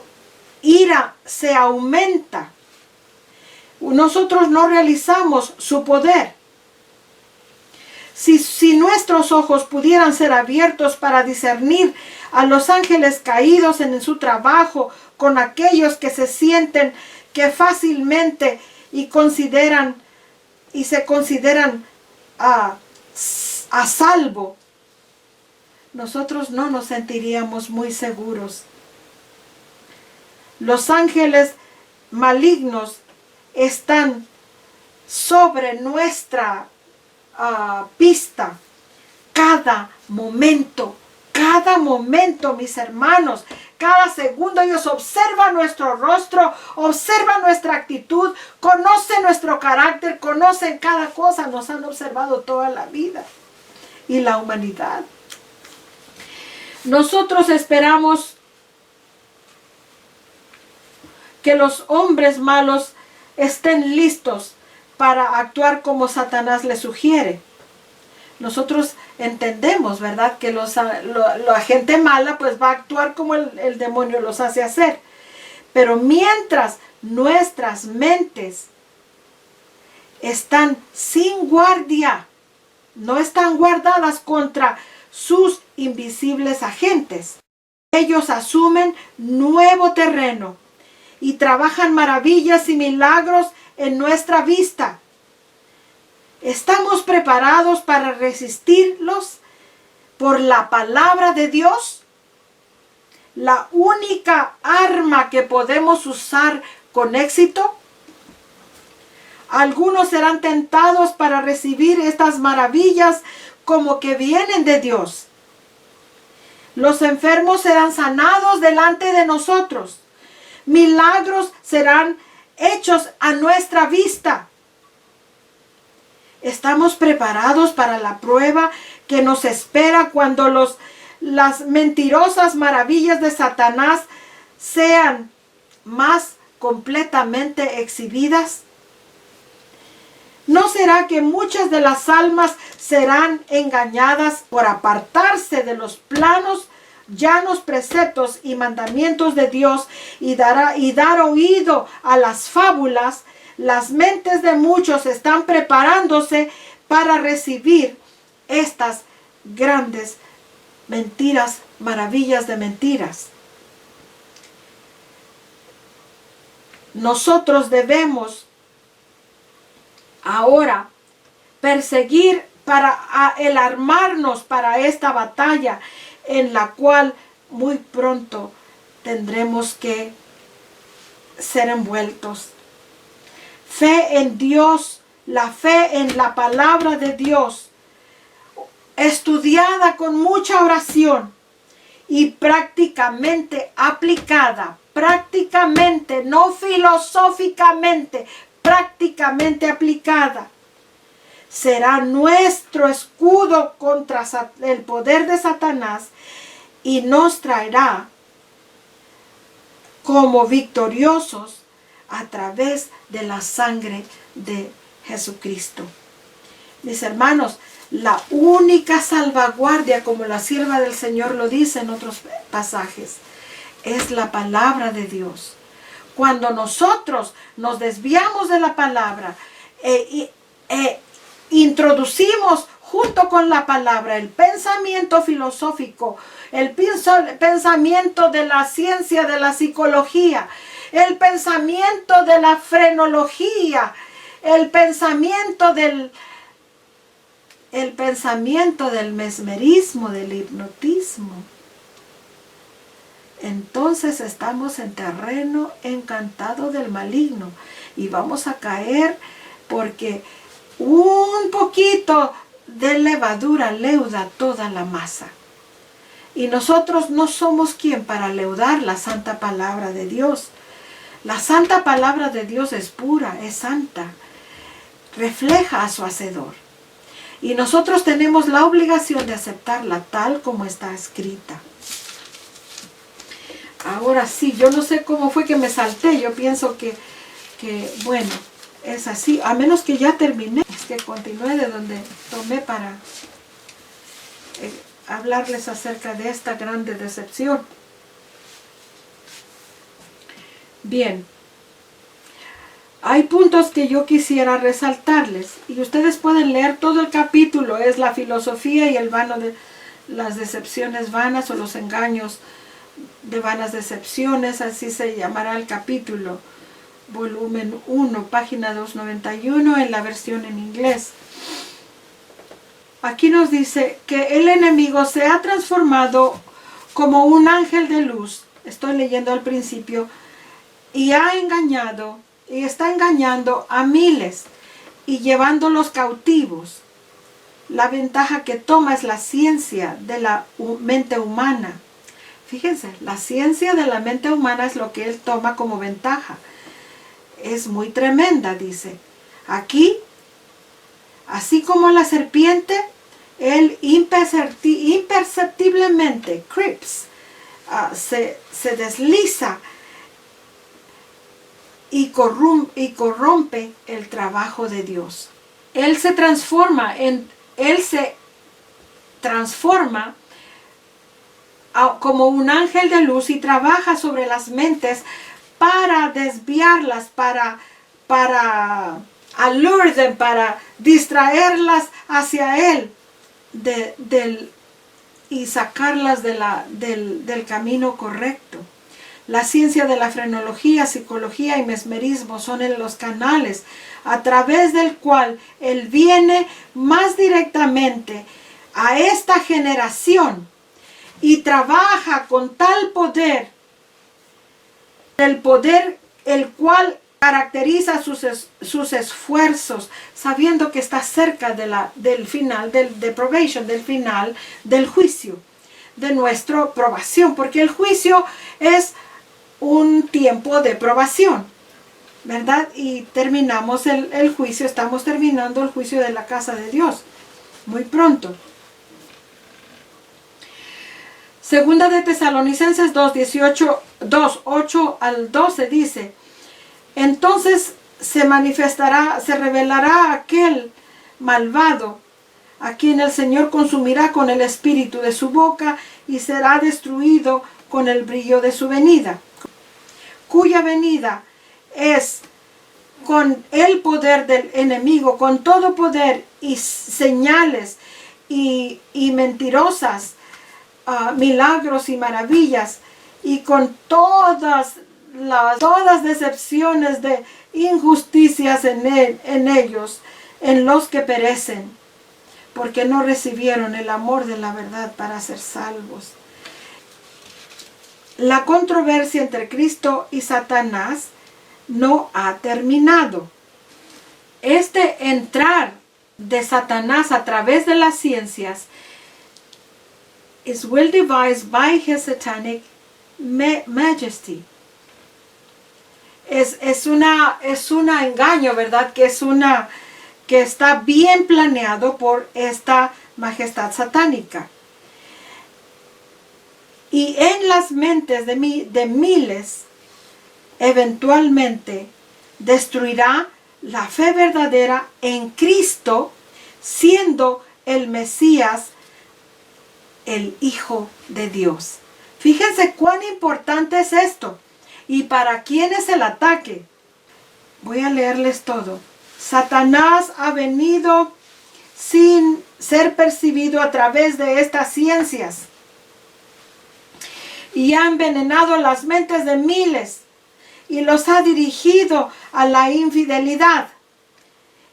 ira se aumenta. Nosotros no realizamos su poder. Si nuestros ojos pudieran ser abiertos para discernir a los ángeles caídos en su trabajo con aquellos que se sienten que fácilmente y se consideran a salvo, nosotros no nos sentiríamos muy seguros. Los ángeles malignos están sobre nuestra pista cada momento, mis hermanos. Cada segundo ellos observan nuestro rostro, observan nuestra actitud, conocen nuestro carácter, conocen cada cosa, nos han observado toda la vida y la humanidad. Nosotros esperamos que los hombres malos estén listos para actuar como Satanás les sugiere. Nosotros entendemos, ¿verdad?, que la gente mala pues va a actuar como el demonio los hace hacer. Pero mientras nuestras mentes están sin guardia, no están guardadas contra sus invisibles agentes, ellos asumen nuevo terreno y trabajan maravillas y milagros en nuestra vista. ¿Estamos preparados para resistirlos por la palabra de Dios? La única arma que podemos usar con éxito. Algunos serán tentados para recibir estas maravillas como que vienen de Dios. Los enfermos serán sanados delante de nosotros. Milagros serán hechos a nuestra vista. ¿Estamos preparados para la prueba que nos espera cuando las mentirosas maravillas de Satanás sean más completamente exhibidas? ¿No será que muchas de las almas serán engañadas por apartarse de los planos, llanos preceptos y mandamientos de Dios y dar oído a las fábulas? Las mentes de muchos están preparándose para recibir estas grandes mentiras, maravillas de mentiras. Nosotros debemos ahora perseguir para el armarnos para esta batalla en la cual muy pronto tendremos que ser envueltos. Fe en Dios, la fe en la palabra de Dios, estudiada con mucha oración y prácticamente aplicada, prácticamente, no filosóficamente, prácticamente aplicada, será nuestro escudo contra el poder de Satanás y nos traerá como victoriosos a través de la sangre de Jesucristo. Mis hermanos, la única salvaguardia, como la sierva del Señor lo dice en otros pasajes, es la palabra de Dios. Cuando nosotros nos desviamos de la palabra, introducimos junto con la palabra el pensamiento filosófico, el pensamiento de la ciencia de la psicología, el pensamiento de la frenología, el pensamiento del mesmerismo, del hipnotismo. Entonces estamos en terreno encantado del maligno y vamos a caer porque un poquito de levadura leuda toda la masa. Y nosotros no somos quien para leudar la santa palabra de Dios. La santa palabra de Dios es pura, es santa, refleja a su hacedor. Y nosotros tenemos la obligación de aceptarla tal como está escrita. Ahora sí, yo no sé cómo fue que me salté, yo pienso que bueno, es así, a menos que ya terminé, es que continúe de donde tomé para hablarles acerca de esta grande decepción. Bien, hay puntos que yo quisiera resaltarles y ustedes pueden leer todo el capítulo. Es la filosofía y el vano de las decepciones vanas o los engaños de vanas decepciones, así se llamará el capítulo, volumen 1, página 291 en la versión en inglés. Aquí nos dice que el enemigo se ha transformado como un ángel de luz, estoy leyendo al principio, y ha engañado y está engañando a miles y llevándolos cautivos. La ventaja que toma es la ciencia de la mente humana. Fíjense, la ciencia de la mente humana es lo que él toma como ventaja. Es muy tremenda, dice. Aquí, así como la serpiente, él imperceptiblemente, creeps, se desliza y corrompe el trabajo de Dios. Él se transforma como un ángel de luz y trabaja sobre las mentes para desviarlas, para alure them, para distraerlas hacia él y sacarlas del camino correcto. La ciencia de la frenología, psicología y mesmerismo son los canales a través del cual él viene más directamente a esta generación y trabaja con tal poder, el poder el cual caracteriza sus esfuerzos, sabiendo que está cerca del final, de probation, del final del juicio, de nuestra probación, porque el juicio es un tiempo de probación, ¿verdad? Y terminamos el juicio, estamos terminando el juicio de la casa de Dios, muy pronto. Segunda de Tesalonicenses 2:8 al 12 dice: entonces se revelará aquel malvado, a quien el Señor consumirá con el espíritu de su boca y será destruido con el brillo de su venida, cuya venida es con el poder del enemigo, con todo poder y señales y mentirosas, milagros y maravillas, y con todas decepciones de injusticias en ellos, en los que perecen, porque no recibieron el amor de la verdad para ser salvos. La controversia entre Cristo y Satanás no ha terminado. Este entrar de Satanás a través de las ciencias is well devised by his satanic majesty. Es un engaño, ¿verdad? Que está bien planeado por esta majestad satánica. Y en las mentes de miles, eventualmente destruirá la fe verdadera en Cristo, siendo el Mesías el Hijo de Dios. Fíjense cuán importante es esto. ¿Y para quién es el ataque? Voy a leerles todo. Satanás ha venido sin ser percibido a través de estas ciencias y ha envenenado las mentes de miles y los ha dirigido a la infidelidad.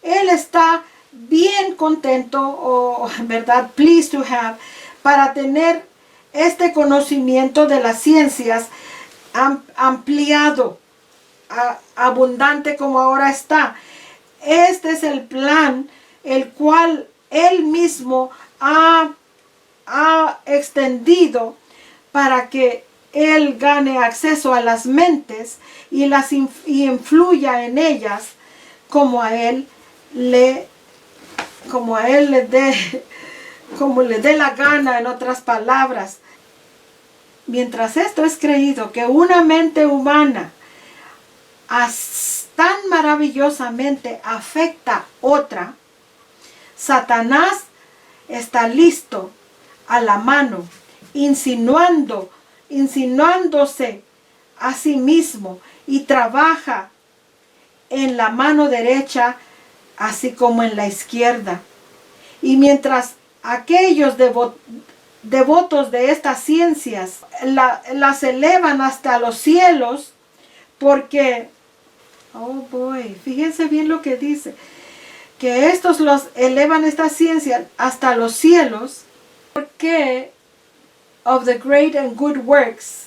Él está bien contento, o verdad, pleased to have, para tener este conocimiento de las ciencias ampliado, abundante como ahora está. Este es el plan el cual él mismo ha extendido para que él gane acceso a las mentes y influya en ellas como le dé la gana, en otras palabras. Mientras esto es creído, que una mente humana tan maravillosamente afecta otra, Satanás está listo a la mano, insinuándose a sí mismo y trabaja en la mano derecha así como en la izquierda. Y mientras aquellos devotos de estas ciencias las elevan hasta los cielos, porque, oh boy, fíjense bien lo que dice, que estos los elevan esta ciencia hasta los cielos, porque of the great and good works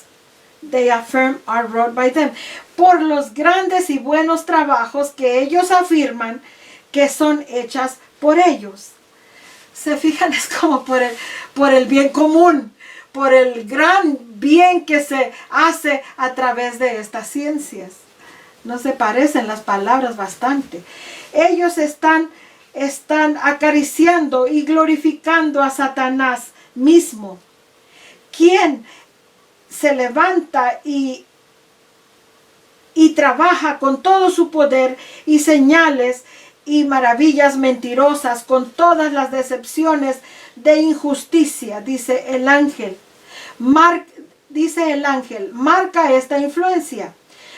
they affirm are wrought by them, por los grandes y buenos trabajos que ellos afirman que son hechas por ellos. Se fijan, es como por el bien común, por el gran bien que se hace a través de estas ciencias. No se parecen las palabras bastante. Ellos están acariciando y glorificando a Satanás mismo, quien se levanta y trabaja con todo su poder y señales y maravillas mentirosas, con todas las decepciones de injusticia, dice el ángel. Marca esta influencia.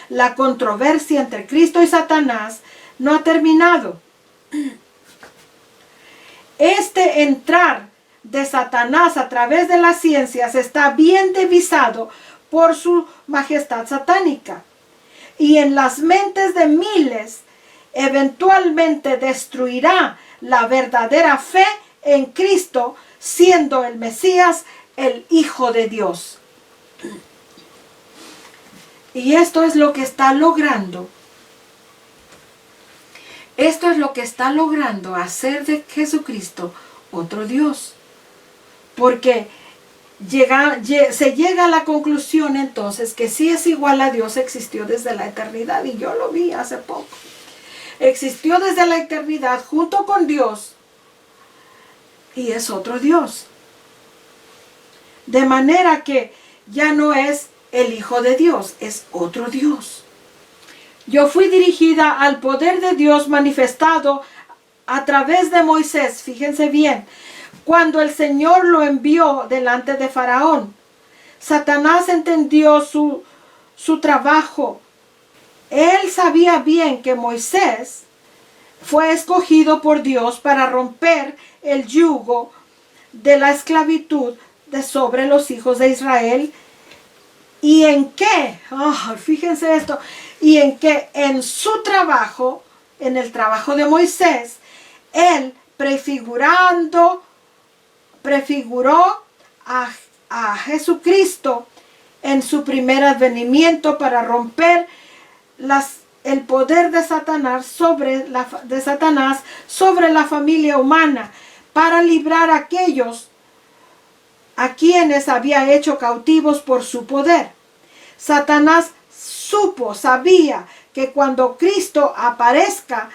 La controversia entre Cristo y Satanás no ha terminado. Este entrar de Satanás a través de las ciencias está bien divisado por su majestad satánica, y en las mentes de miles eventualmente destruirá la verdadera fe en Cristo, siendo el Mesías el Hijo de Dios. Y esto es lo que está logrando. Esto es lo que está logrando hacer de Jesucristo otro Dios. Porque se llega a la conclusión entonces que si es igual a Dios, existió desde la eternidad. Y yo lo vi hace poco. Existió desde la eternidad junto con Dios. Y es otro Dios. De manera que ya no es el Hijo de Dios, es otro Dios. Yo fui dirigida al poder de Dios manifestado a través de Moisés. Fíjense bien, cuando el Señor lo envió delante de Faraón, Satanás entendió su trabajo. Él sabía bien que Moisés fue escogido por Dios para romper el yugo de la esclavitud sobre los hijos de Israel. ¿Y en qué? Fíjense esto. Y en que en su trabajo, en el trabajo de Moisés, él prefiguró a Jesucristo en su primer advenimiento para romper el poder de Satanás sobre la familia humana, para librar a aquellos a quienes había hecho cautivos por su poder. Satanás sabía que cuando Cristo apareciera,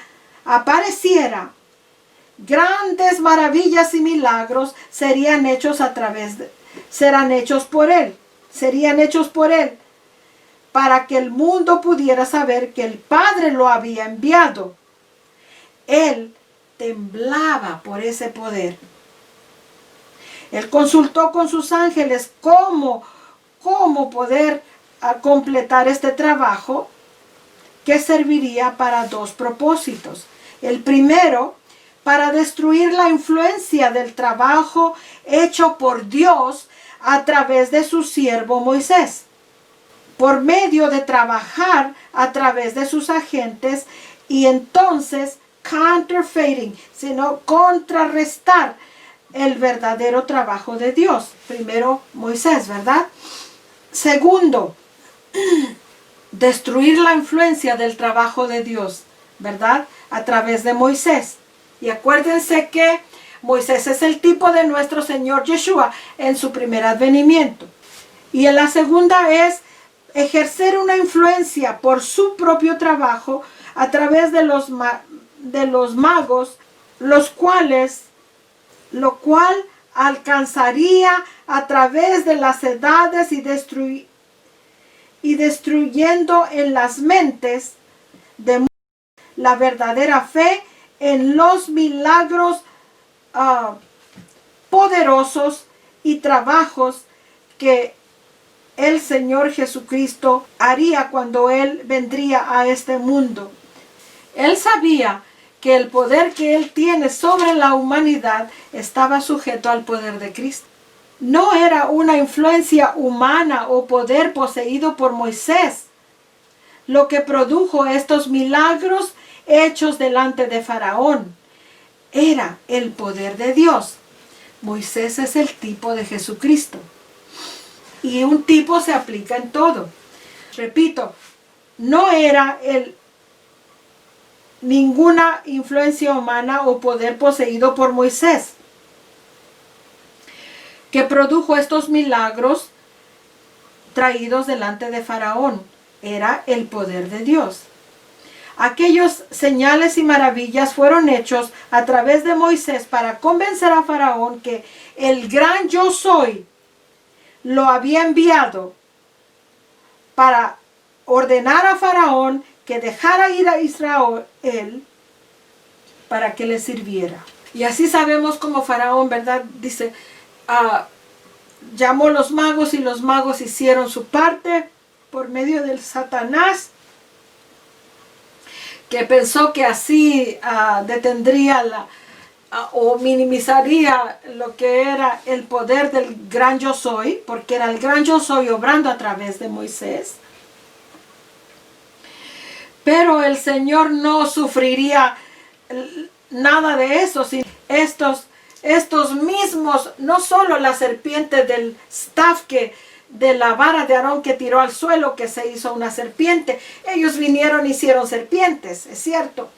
grandes maravillas y milagros serían hechos por él, para que el mundo pudiera saber que el Padre lo había enviado. Él temblaba por ese poder. Él consultó con sus ángeles cómo poder completar este trabajo, que serviría para dos propósitos. El primero, para destruir la influencia del trabajo hecho por Dios a través de su siervo Moisés, por medio de trabajar a través de sus agentes, y entonces counterfeiting, sino contrarrestar el verdadero trabajo de Dios. Primero Moisés, ¿verdad? Segundo, destruir la influencia del trabajo de Dios, ¿verdad? A través de Moisés. Y acuérdense que Moisés es el tipo de nuestro Señor Yeshua en su primer advenimiento. Y en la segunda es ejercer una influencia por su propio trabajo a través de los magos, lo cual alcanzaría a través de las edades y destruyendo en las mentes de la verdadera fe en los milagros poderosos y trabajos que el Señor Jesucristo haría cuando Él vendría a este mundo. Él sabía que el poder que Él tiene sobre la humanidad estaba sujeto al poder de Cristo. No era una influencia humana o poder poseído por Moisés lo que produjo estos milagros hechos delante de Faraón. Era el poder de Dios. Moisés es el tipo de Jesucristo. Y un tipo se aplica en todo. Repito, no era ninguna influencia humana o poder poseído por Moisés que produjo estos milagros traídos delante de Faraón. Era el poder de Dios. Aquellos señales y maravillas fueron hechos a través de Moisés para convencer a Faraón que el gran yo soy lo había enviado para ordenar a Faraón que dejara ir a Israel para que le sirviera. Y así sabemos cómo Faraón, ¿verdad? Dice, llamó a los magos y los magos hicieron su parte por medio del Satanás, que pensó que así detendría o minimizaría lo que era el poder del gran yo soy, porque era el gran yo soy obrando a través de Moisés. Pero el Señor no sufriría nada de eso, sino estos mismos, no solo la serpiente del staff de la vara de Aarón que tiró al suelo, que se hizo una serpiente. Ellos vinieron y hicieron serpientes, es cierto.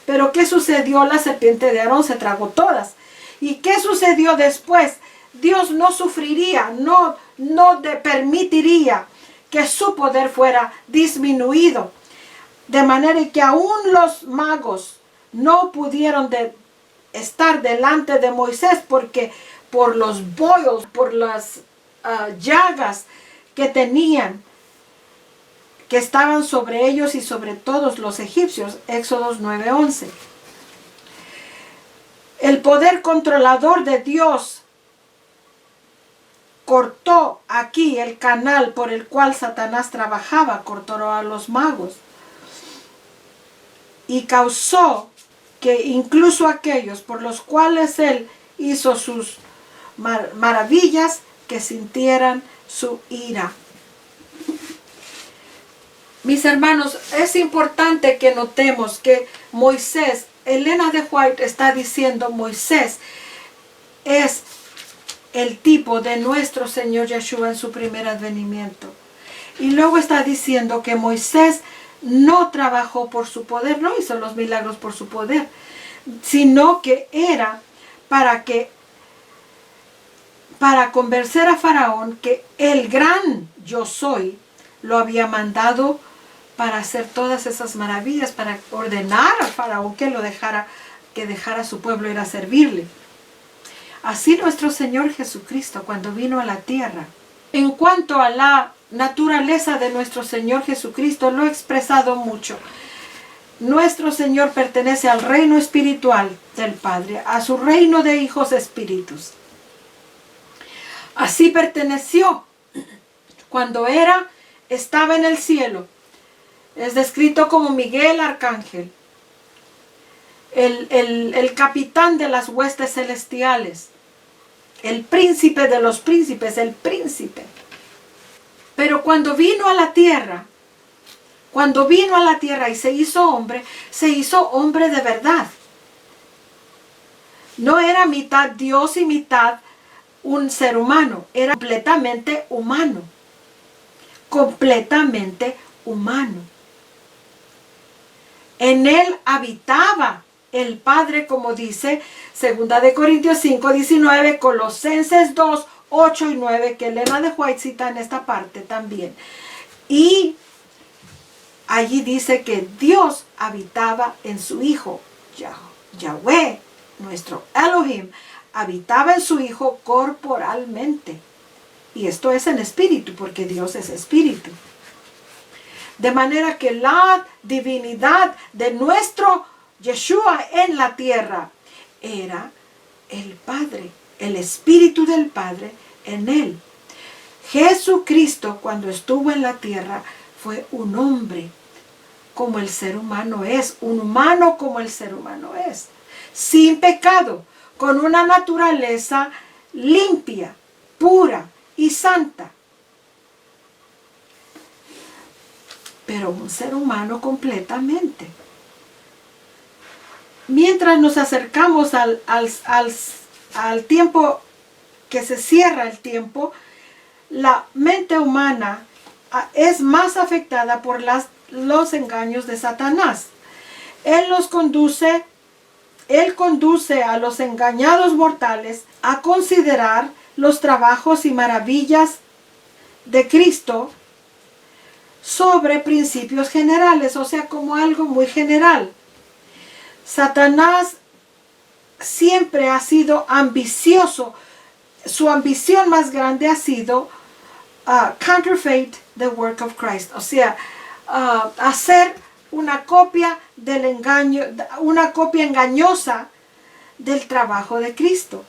Pero ¿qué sucedió? La serpiente de Aarón se tragó todas. ¿Y qué sucedió después? Dios no sufriría, no permitiría que su poder fuera disminuido. De manera que aún los magos no pudieron estar delante de Moisés porque por los boils, por las llagas que tenían, que estaban sobre ellos y sobre todos los egipcios. Éxodo 9:11. El poder controlador de Dios cortó aquí el canal por el cual Satanás trabajaba, cortó a los magos y causó que incluso aquellos por los cuales él hizo sus maravillas, que sintieran su ira. Mis hermanos, es importante que notemos que Moisés, Elena de White está diciendo, Moisés es el tipo de nuestro Señor Yeshua en su primer advenimiento. Y luego está diciendo que Moisés no trabajó por su poder, no hizo los milagros por su poder, sino que era para convencer a Faraón que el gran yo soy lo había mandado para hacer todas esas maravillas, para ordenar a Faraón que dejara a su pueblo ir a servirle. Así nuestro Señor Jesucristo, cuando vino a la tierra, en cuanto a la naturaleza de nuestro Señor Jesucristo, lo he expresado mucho. Nuestro Señor pertenece al reino espiritual del Padre, a su reino de hijos espíritus. Así perteneció cuando estaba en el cielo. Es descrito como Miguel Arcángel, el capitán de las huestes celestiales, el príncipe de los príncipes, el príncipe. Pero cuando vino a la tierra y se hizo hombre de verdad. No era mitad Dios y mitad un ser humano, era completamente humano. Completamente humano. En él habitaba el Padre, como dice 2 de Corintios 5:19, Colosenses 2:8 y 9, que Elena de White cita en esta parte también. Y allí dice que Dios habitaba en su Hijo, Yahweh, nuestro Elohim, habitaba en su Hijo corporalmente. Y esto es en espíritu, porque Dios es espíritu. De manera que la divinidad de nuestro Yeshua en la tierra era el Padre, el Espíritu del Padre en él. Jesucristo, cuando estuvo en la tierra, fue un hombre como el ser humano es, un humano como el ser humano es, sin pecado, con una naturaleza limpia, pura y santa. Pero un ser humano completamente. Mientras nos acercamos al tiempo que se cierra el tiempo, la mente humana es más afectada por los engaños de Satanás. Él conduce a los engañados mortales a considerar los trabajos y maravillas de Cristo sobre principios generales, o sea, como algo muy general. Satanás siempre ha sido ambicioso. Su ambición más grande ha sido counterfeit the work of Christ, o sea, hacer una copia del engaño, una copia engañosa del trabajo de Cristo,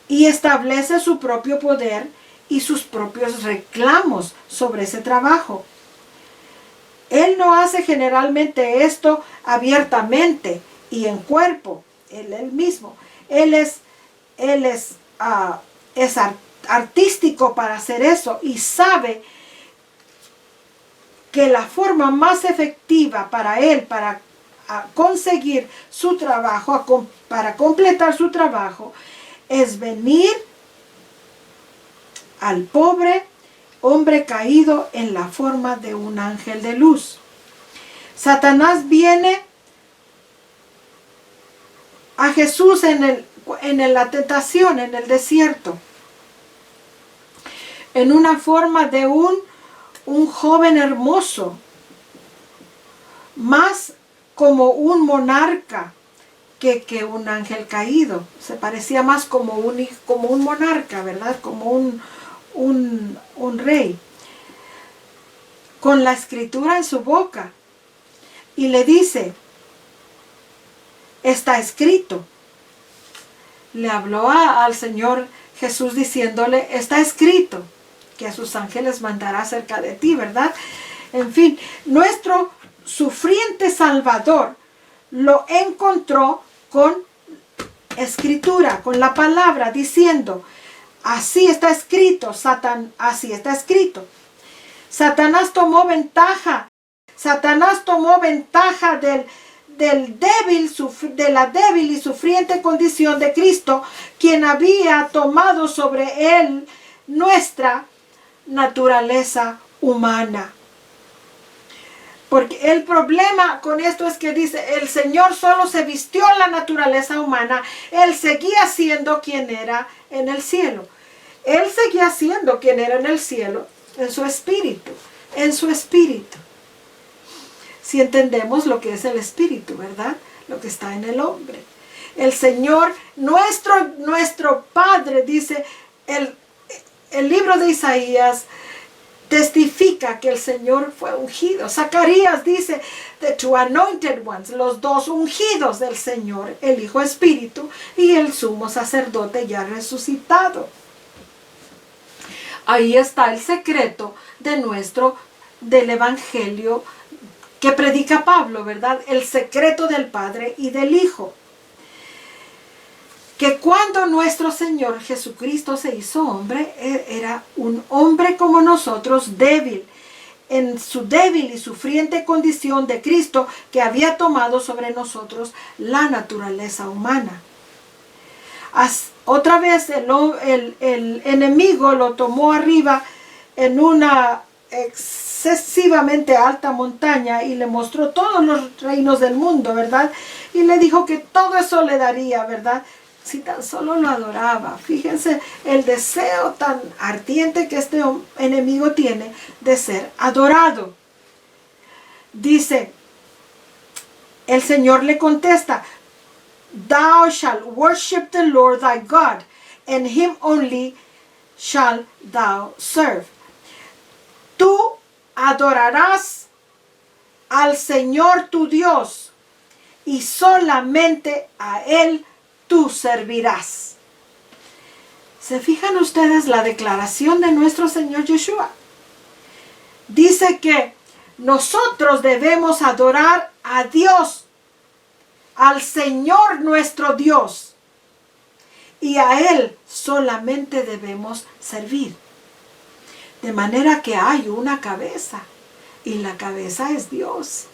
y establece su propio poder y sus propios reclamos sobre ese trabajo. Él no hace generalmente esto abiertamente y en cuerpo, él mismo. Él es artístico para hacer eso, y sabe que la forma más efectiva para él, para conseguir su trabajo, para completar su trabajo, es venir al pobre hombre caído en la forma de un ángel de luz. Satanás viene a Jesús en la tentación, en el desierto, en una forma de un joven hermoso, más como un monarca que un ángel caído. Se parecía más como un monarca, ¿verdad? Como un rey, con la escritura en su boca, y le dice, está escrito. Le habló al Señor Jesús diciéndole, está escrito, que a sus ángeles mandará cerca de ti, ¿verdad? En fin, nuestro sufriente Salvador lo encontró con escritura, con la palabra, diciendo, así está escrito, así está escrito. Satanás tomó ventaja de la débil y sufriente condición de Cristo, quien había tomado sobre él nuestra naturaleza humana. Porque el problema con esto es que dice, el Señor solo se vistió la naturaleza humana. Él seguía siendo quien era en el cielo. Él seguía siendo quien era en el cielo, en su espíritu, Si entendemos lo que es el espíritu, ¿verdad? Lo que está en el hombre. El Señor, nuestro Padre, dice, el libro de Isaías testifica que el Señor fue ungido. Zacarías dice, the two anointed ones, los dos ungidos del Señor, el Hijo Espíritu y el sumo sacerdote ya resucitado. Ahí está el secreto del Evangelio que predica Pablo, ¿verdad? El secreto del Padre y del Hijo. Que cuando nuestro Señor Jesucristo se hizo hombre, era un hombre como nosotros, débil, en su débil y sufriente condición de Cristo, que había tomado sobre nosotros la naturaleza humana. Otra vez el enemigo lo tomó arriba en una excesivamente alta montaña y le mostró todos los reinos del mundo, ¿verdad? Y le dijo que todo eso le daría, ¿verdad? Si tan solo lo adoraba. Fíjense el deseo tan ardiente que este enemigo tiene de ser adorado. Dice, el Señor le contesta, Thou shalt worship the Lord thy God, and him only shalt thou serve. Tú adorarás al Señor tu Dios, y solamente a Él tú servirás. ¿Se fijan ustedes la declaración de nuestro Señor Yeshua? Dice que nosotros debemos adorar a Dios, al Señor nuestro Dios, y a Él solamente debemos servir. De manera que hay una cabeza, y la cabeza es Dios.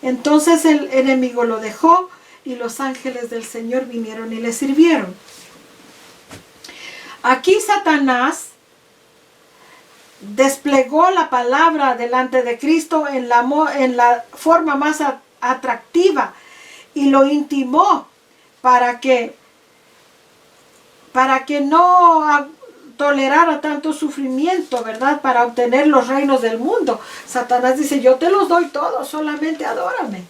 Entonces el enemigo lo dejó, y los ángeles del Señor vinieron y le sirvieron. Aquí Satanás desplegó la palabra delante de Cristo en la forma más atractiva y lo intimó para que no tolerara tanto sufrimiento, ¿verdad? Para obtener los reinos del mundo. Satanás dice, yo te los doy todos, solamente adórame.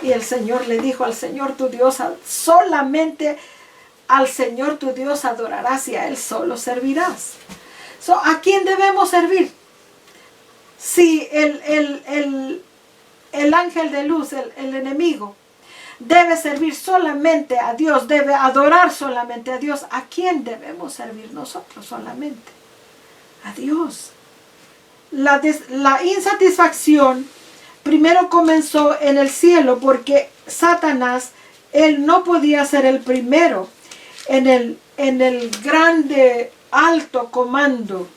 Y el Señor le dijo, al Señor tu Dios, solamente al Señor tu Dios adorarás y a Él solo servirás. ¿A quién debemos servir? Si el ángel de luz, el enemigo, debe servir solamente a Dios, debe adorar solamente a Dios, ¿a quién debemos servir nosotros solamente? A Dios. La insatisfacción primero comenzó en el cielo porque Satanás, él no podía ser el primero en el grande alto comando,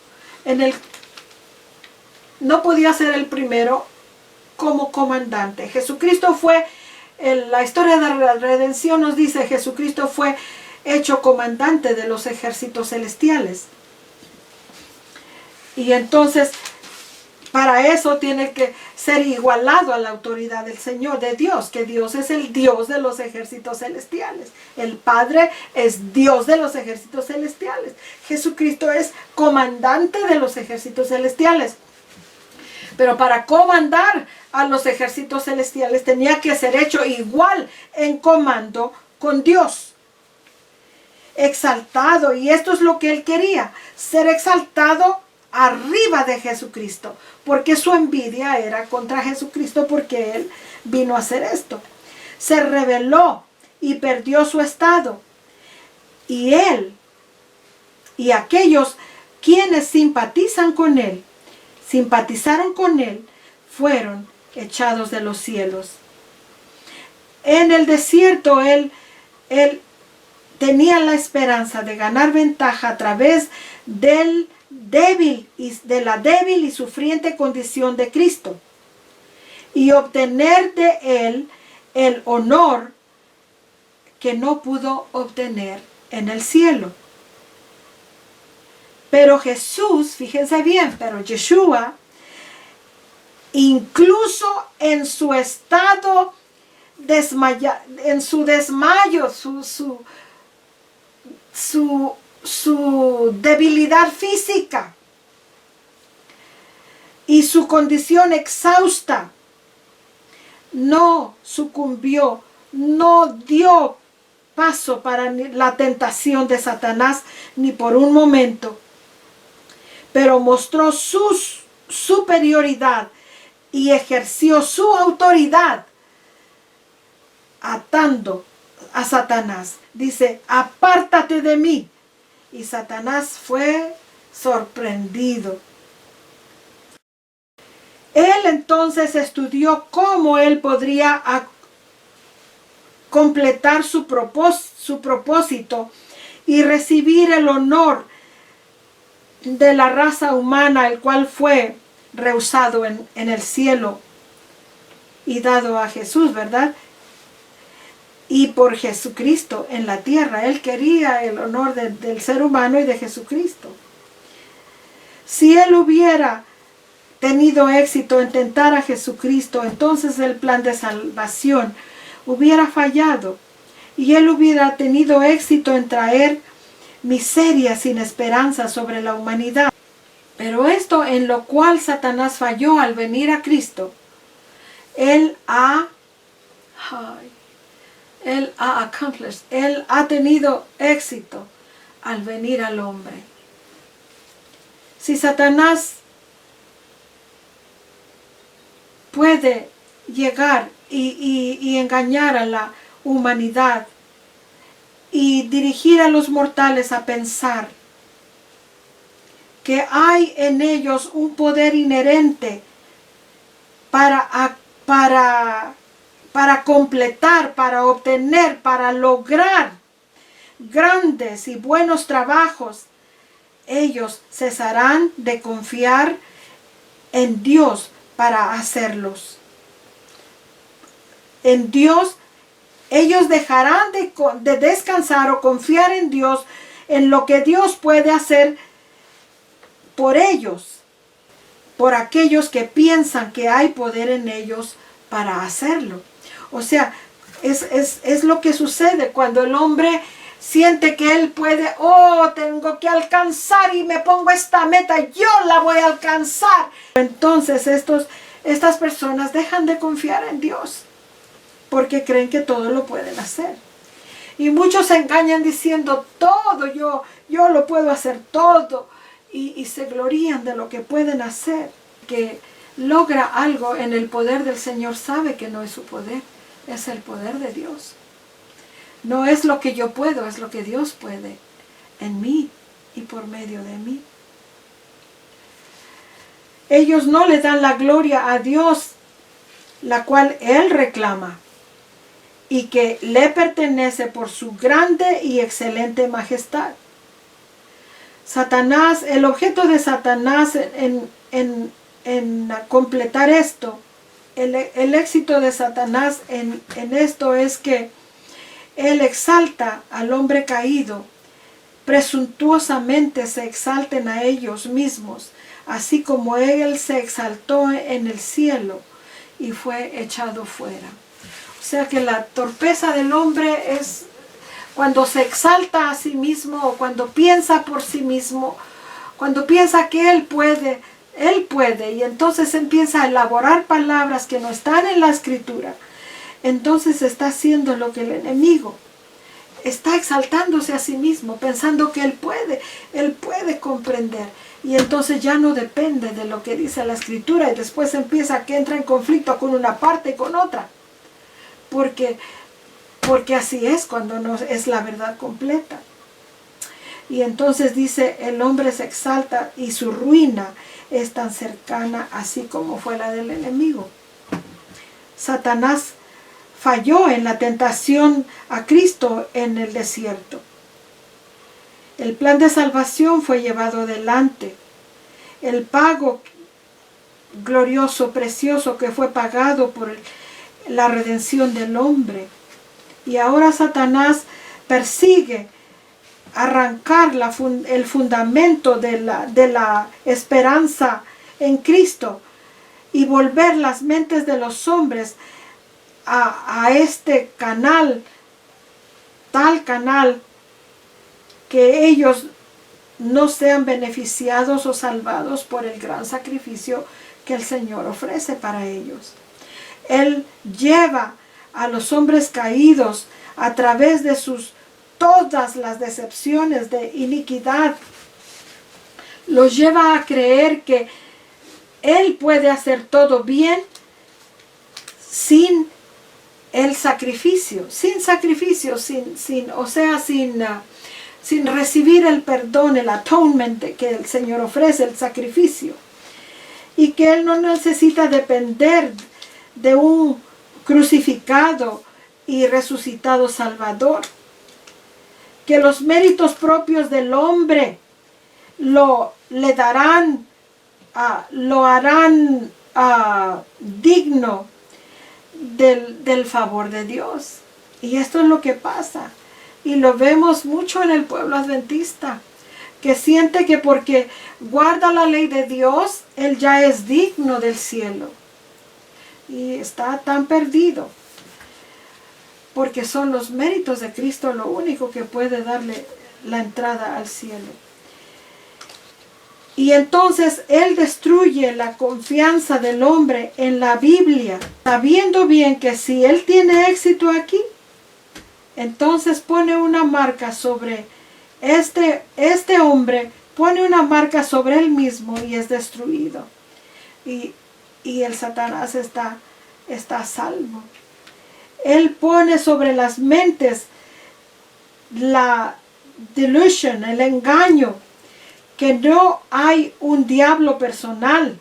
no podía ser el primero como comandante. Jesucristo fue, la historia de la redención nos dice, Jesucristo fue hecho comandante de los ejércitos celestiales. Y entonces, para eso tiene que ser igualado a la autoridad del Señor, de Dios, que Dios es el Dios de los ejércitos celestiales. El Padre es Dios de los ejércitos celestiales. Jesucristo es comandante de los ejércitos celestiales. Pero para comandar a los ejércitos celestiales tenía que ser hecho igual en comando con Dios. Exaltado, y esto es lo que él quería, ser exaltado arriba de Jesucristo, porque su envidia era contra Jesucristo, porque él vino a hacer esto. Se rebeló y perdió su estado, y él y aquellos quienes simpatizaron con él, fueron echados de los cielos. En el desierto él tenía la esperanza de ganar ventaja a través de la débil y sufriente condición de Cristo y obtener de él el honor que no pudo obtener en el cielo. Pero Jesús, fíjense bien, pero Yeshua, incluso en su estado en su desmayo, su debilidad física y su condición exhausta, no sucumbió, no dio paso para la tentación de Satanás ni por un momento, pero mostró su superioridad y ejerció su autoridad atando a Satanás. Dice, apártate de mí. Y Satanás fue sorprendido. Él entonces estudió cómo él podría completar su propósito y recibir el honor de la raza humana, el cual fue rehusado en el cielo y dado a Jesús, ¿verdad? Y por Jesucristo en la tierra. Él quería el honor del ser humano y de Jesucristo. Si él hubiera tenido éxito en tentar a Jesucristo, entonces el plan de salvación hubiera fallado y él hubiera tenido éxito en traer miseria sin esperanza sobre la humanidad. Pero esto en lo cual Satanás falló al venir a Cristo, él ha tenido éxito al venir al hombre. Si Satanás puede llegar y engañar a la humanidad y dirigir a los mortales a pensar que hay en ellos un poder inherente para completar, para obtener, para lograr grandes y buenos trabajos, ellos cesarán de confiar en Dios para hacerlos. En Dios, ellos dejarán de descansar o confiar en Dios, en lo que Dios puede hacer por ellos, por aquellos que piensan que hay poder en ellos para hacerlo. O sea, es lo que sucede cuando el hombre siente que él puede, tengo que alcanzar y me pongo esta meta, yo la voy a alcanzar. Entonces estas personas dejan de confiar en Dios porque creen que todo lo pueden hacer. Y muchos se engañan diciendo, todo, yo lo puedo hacer todo. Y se glorían de lo que pueden hacer. Que logra algo en el poder del Señor sabe que no es su poder, es el poder de Dios. No es lo que yo puedo, es lo que Dios puede en mí y por medio de mí. Ellos no le dan la gloria a Dios, la cual Él reclama y que le pertenece por su grande y excelente majestad. Satanás, el objeto de Satanás en completar esto, el éxito de Satanás en esto es que él exalta al hombre caído, presuntuosamente se exalten a ellos mismos, así como él se exaltó en el cielo y fue echado fuera. O sea que la torpeza del hombre es cuando se exalta a sí mismo o cuando piensa por sí mismo, cuando piensa que él puede y entonces empieza a elaborar palabras que no están en la Escritura. Entonces está haciendo lo que el enemigo está exaltándose a sí mismo, pensando que él puede comprender. Y entonces ya no depende de lo que dice la Escritura y después empieza que entra en conflicto con una parte y con otra. Porque así es cuando no es la verdad completa. Y entonces dice, el hombre se exalta y su ruina es tan cercana así como fue la del enemigo. Satanás falló en la tentación a Cristo en el desierto. El plan de salvación fue llevado adelante. El pago glorioso, precioso que fue pagado por la redención del hombre. Y ahora Satanás persigue arrancar el fundamento de la esperanza en Cristo y volver las mentes de los hombres a este canal, tal canal que ellos no sean beneficiados o salvados por el gran sacrificio que el Señor ofrece para ellos. Él lleva a los hombres caídos a través de todas las decepciones de iniquidad, los lleva a creer que Él puede hacer todo bien sin el sacrificio, sin recibir el perdón, el atonement que el Señor ofrece, el sacrificio, y que Él no necesita depender de un crucificado y resucitado Salvador, que los méritos propios del hombre lo harán digno del favor de Dios. Y esto es lo que pasa, y lo vemos mucho en el pueblo adventista, que siente que porque guarda la ley de Dios, él ya es digno del cielo. Y está tan perdido, porque son los méritos de Cristo lo único que puede darle la entrada al cielo. Y entonces Él destruye la confianza del hombre en la Biblia, sabiendo bien que si Él tiene éxito aquí, entonces pone una marca sobre este hombre, pone una marca sobre él mismo y es destruido. Y el Satanás está a salvo. Él pone sobre las mentes la delusion, el engaño, que no hay un diablo personal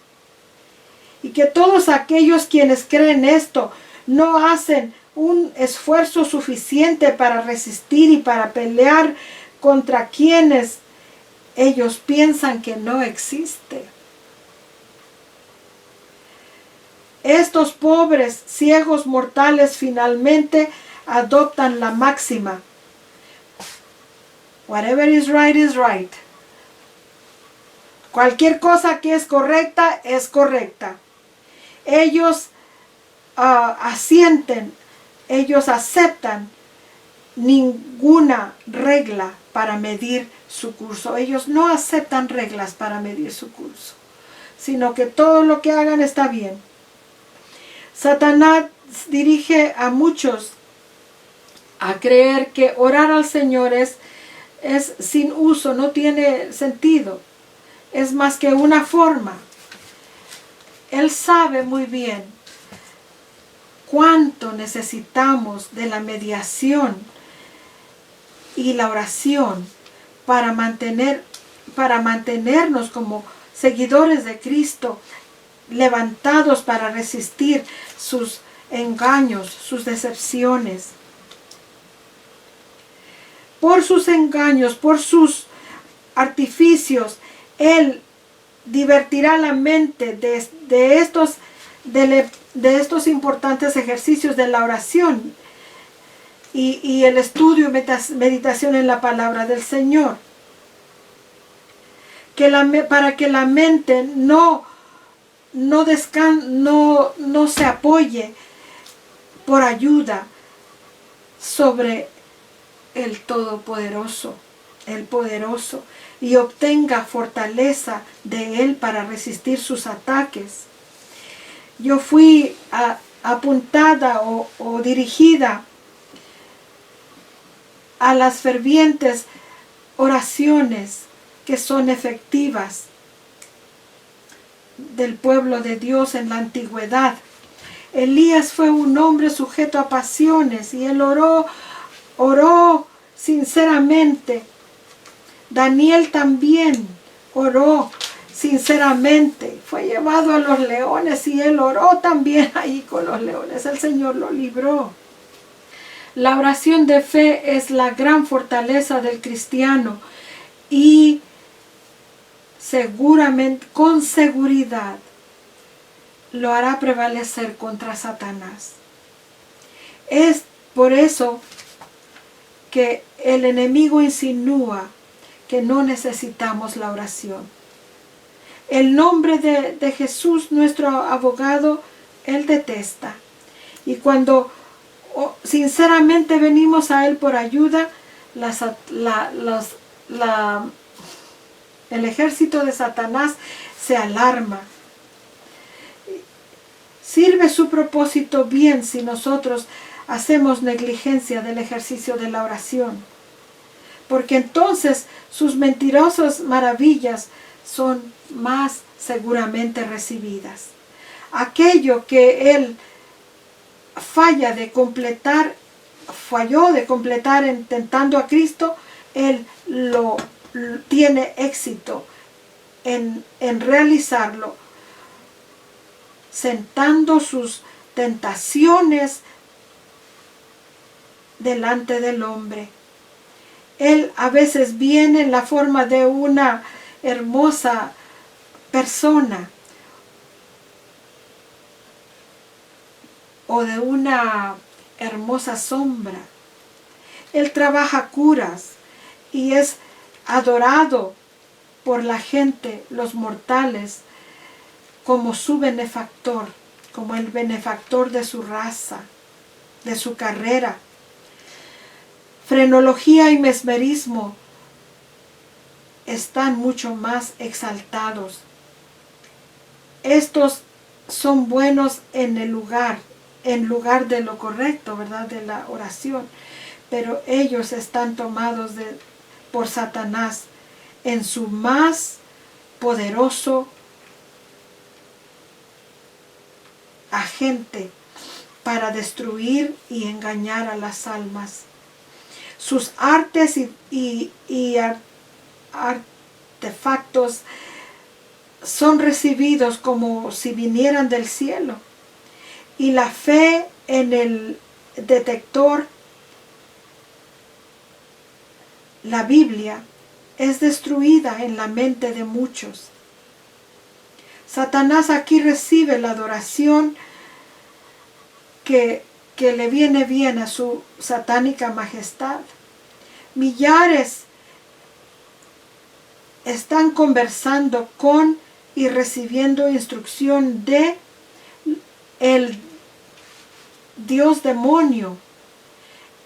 y que todos aquellos quienes creen esto no hacen un esfuerzo suficiente para resistir y para pelear contra quienes ellos piensan que no existe. Estos pobres ciegos mortales finalmente adoptan la máxima: whatever is right is right. Cualquier cosa que es correcta es correcta. Ellos asienten, ellos aceptan ninguna regla para medir su curso. Ellos no aceptan reglas para medir su curso, sino que todo lo que hagan está bien. Satanás dirige a muchos a creer que orar al Señor es sin uso, no tiene sentido. Es más que una forma. Él sabe muy bien cuánto necesitamos de la mediación y la oración para mantenernos como seguidores de Cristo, levantados para resistir sus engaños, sus decepciones. Por sus engaños, por sus artificios, Él divertirá la mente de estos importantes ejercicios de la oración y el estudio y meditación en la palabra del Señor. Para que la mente no se apoye por ayuda sobre el Todopoderoso, el Poderoso, y obtenga fortaleza de Él para resistir sus ataques. Yo fui apuntada o dirigida a las fervientes oraciones que son efectivas del pueblo de Dios en la antigüedad. Elías fue un hombre sujeto a pasiones y él oró sinceramente. Daniel también oró sinceramente. Fue llevado a los leones y él oró también ahí con los leones. El Señor lo libró. La oración de fe es la gran fortaleza del cristiano y seguramente, con seguridad, lo hará prevalecer contra Satanás. Es por eso que el enemigo insinúa que no necesitamos la oración. El nombre de Jesús, nuestro abogado, Él detesta. Y cuando sinceramente venimos a Él por ayuda, el ejército de Satanás se alarma. Sirve su propósito bien si nosotros hacemos negligencia del ejercicio de la oración, porque entonces sus mentirosas maravillas son más seguramente recibidas. Aquello que él falló de completar intentando a Cristo, él lo tiene éxito en realizarlo, sentando sus tentaciones delante del hombre. Él a veces viene en la forma de una hermosa persona o de una hermosa sombra. Él trabaja curas y es adorado por la gente, los mortales, como su benefactor, como el benefactor de su raza, de su carrera. Frenología y mesmerismo están mucho más exaltados. Estos son buenos en lugar de lo correcto, ¿verdad? De la oración. Pero ellos están tomados por Satanás en su más poderoso agente para destruir y engañar a las almas. sus artes y artefactos son recibidos como si vinieran del cielo. Y la fe en el detector, la Biblia, es destruida en la mente de muchos. Satanás aquí recibe la adoración que le viene bien a su satánica majestad. Millares están conversando con y recibiendo instrucción de el Dios demonio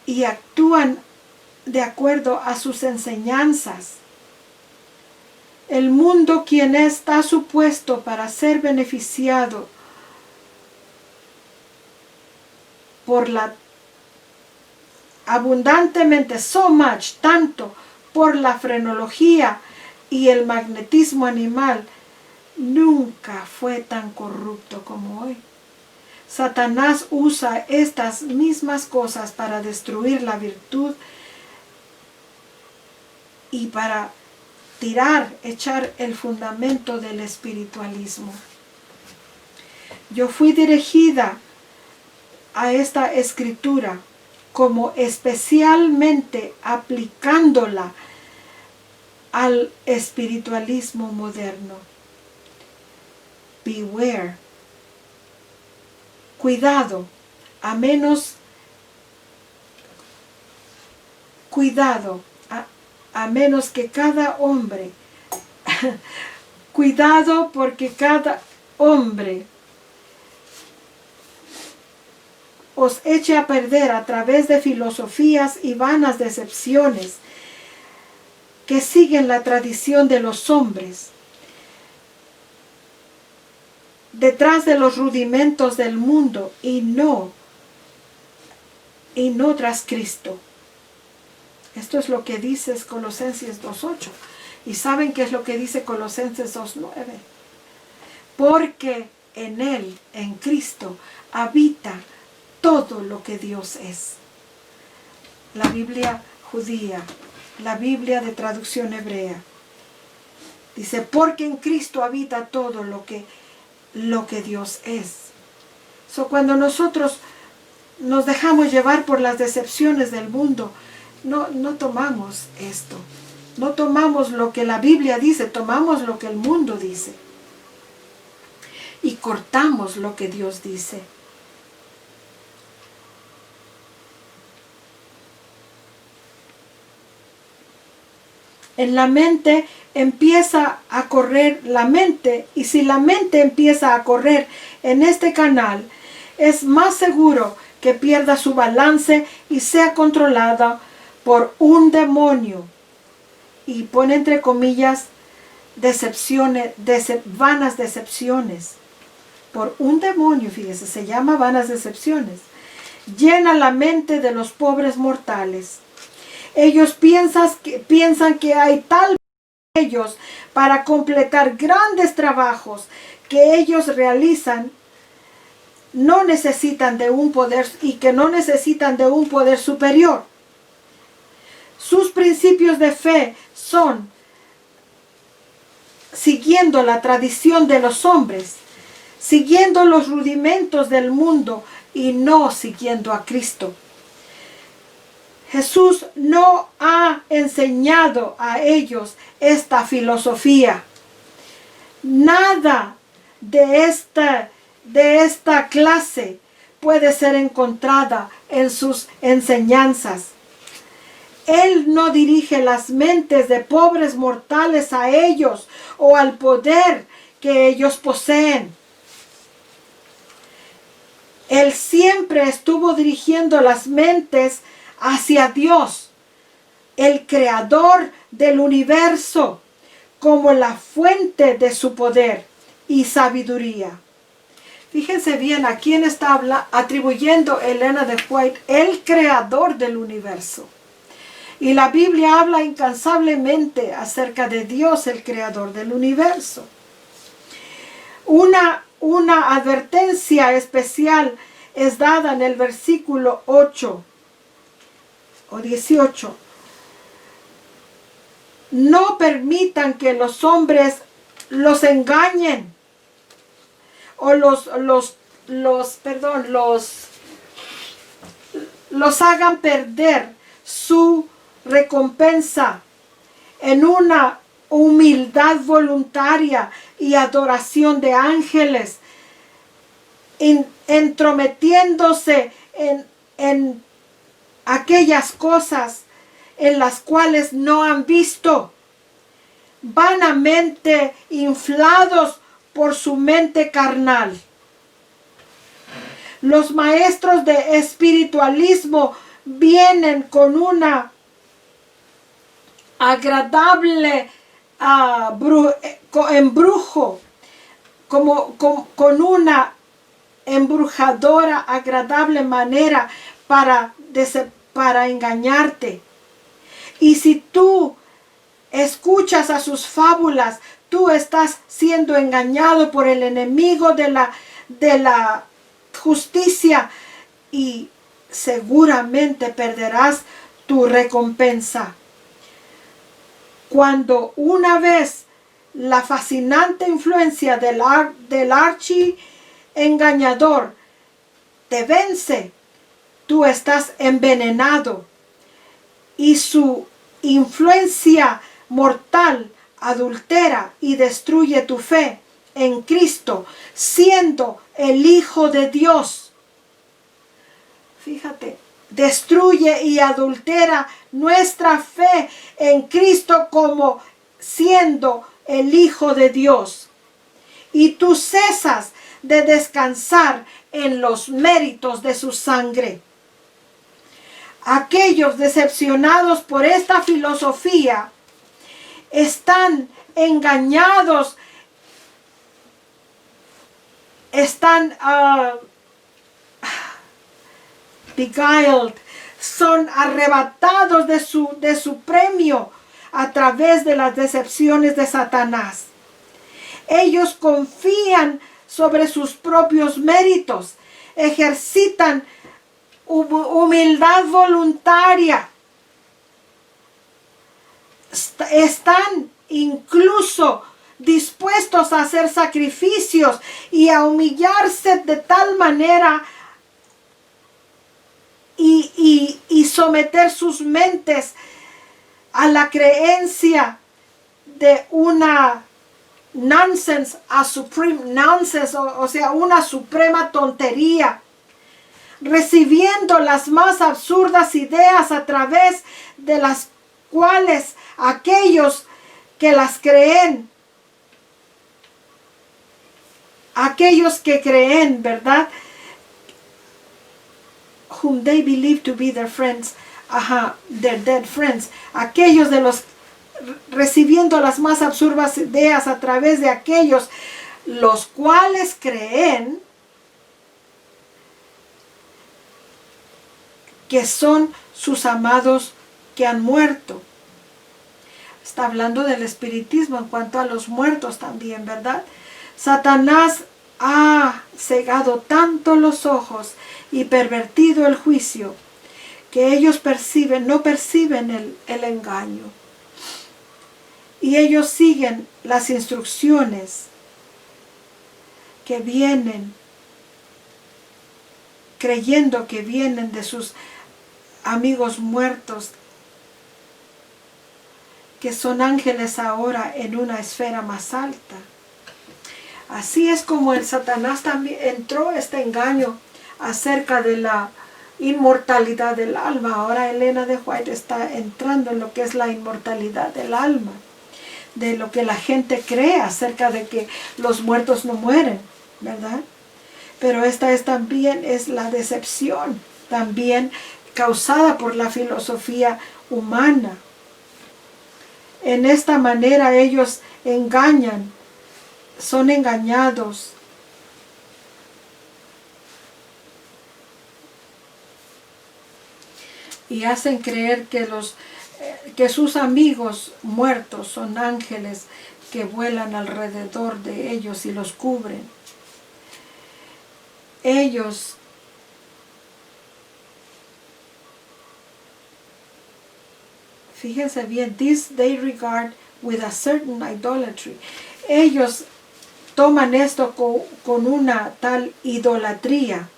y actúan de acuerdo a sus enseñanzas. El mundo, quien está supuesto para ser beneficiado por la abundantemente, so much, tanto por la frenología y el magnetismo animal, nunca fue tan corrupto como hoy. Satanás usa estas mismas cosas para destruir la virtud y para echar el fundamento del espiritualismo. Yo fui dirigida a esta escritura como especialmente aplicándola al espiritualismo moderno. Beware. Cuidado, a menos que cada hombre, cuidado porque cada hombre os eche a perder a través de filosofías y vanas decepciones que siguen la tradición de los hombres, detrás de los rudimentos del mundo y no tras Cristo. Esto es lo que dice Colosenses 2:8. ¿Y saben qué es lo que dice Colosenses 2:9? Porque en Él, en Cristo, habita todo lo que Dios es. La Biblia judía, la Biblia de traducción hebrea, dice, porque en Cristo habita todo lo que Dios es. Cuando nosotros nos dejamos llevar por las decepciones del mundo, no tomamos esto. No tomamos lo que la Biblia dice, tomamos lo que el mundo dice. Y cortamos lo que Dios dice. En la mente empieza a correr la mente, y si la mente empieza a correr en este canal, es más seguro que pierda su balance y sea controlada por un demonio. Y pone entre comillas decepciones, vanas decepciones. Por un demonio, fíjese, se llama vanas decepciones. Llena la mente de los pobres mortales. Ellos piensan que hay tal ellos para completar grandes trabajos que ellos realizan, no necesitan de un poder y que no necesitan de un poder superior. Sus principios de fe son siguiendo la tradición de los hombres, siguiendo los rudimentos del mundo y no siguiendo a Cristo. Jesús no ha enseñado a ellos esta filosofía. Nada de esta clase puede ser encontrada en sus enseñanzas. Él no dirige las mentes de pobres mortales a ellos o al poder que ellos poseen. Él siempre estuvo dirigiendo las mentes hacia Dios, el creador del universo, como la fuente de su poder y sabiduría. Fíjense bien a quién está atribuyendo Elena de White, el creador del universo. Y la Biblia habla incansablemente acerca de Dios, el creador del universo. Una advertencia especial es dada en el versículo 8. o 18. No permitan que los hombres los engañen o los hagan perder su recompensa en una humildad voluntaria y adoración de ángeles, entrometiéndose en aquellas cosas en las cuales no han visto, vanamente inflados por su mente carnal. Los maestros de espiritualismo vienen con una agradable embrujo, con una embrujadora agradable manera para engañarte. Y si tú escuchas a sus fábulas, tú estás siendo engañado por el enemigo de la justicia y seguramente perderás tu recompensa. Cuando una vez la fascinante influencia del archi engañador te vence, tú estás envenenado y su influencia mortal adultera y destruye tu fe en Cristo, siendo el Hijo de Dios. Fíjate, destruye y adultera nuestra fe en Cristo como siendo el Hijo de Dios. Y tú cesas de descansar en los méritos de su sangre. Aquellos decepcionados por esta filosofía están engañados, están beguiled, son arrebatados de su premio a través de las decepciones de Satanás. Ellos confían sobre sus propios méritos, ejercitan humildad voluntaria, están incluso dispuestos a hacer sacrificios y a humillarse de tal manera y someter sus mentes a la creencia de una nonsense, a supreme nonsense, o sea, una suprema tontería, recibiendo las más absurdas ideas a través de las cuales aquellos que las creen, ¿verdad? Whom they believe to be their friends, their dead friends, aquellos de los recibiendo las más absurdas ideas a través de aquellos los cuales creen que son sus amados que han muerto. Está hablando del espiritismo en cuanto a los muertos también, ¿verdad? Satanás ha cegado tanto los ojos y pervertido el juicio que ellos no perciben el engaño. Y ellos siguen las instrucciones que vienen, creyendo que vienen de sus amigos muertos, que son ángeles ahora en una esfera más alta. Así es como el Satanás también entró este engaño acerca de la inmortalidad del alma. Ahora Elena de White está entrando en lo que es la inmortalidad del alma, de lo que la gente cree acerca de que los muertos no mueren, ¿verdad? Pero esta también es la decepción, también causada por la filosofía humana. En esta manera ellos engañan, son engañados. Y hacen creer que sus amigos muertos son ángeles que vuelan alrededor de ellos y los cubren. Ellos Fíjense bien, this they regard with a certain idolatry. Ellos toman esto con una tal idolatría.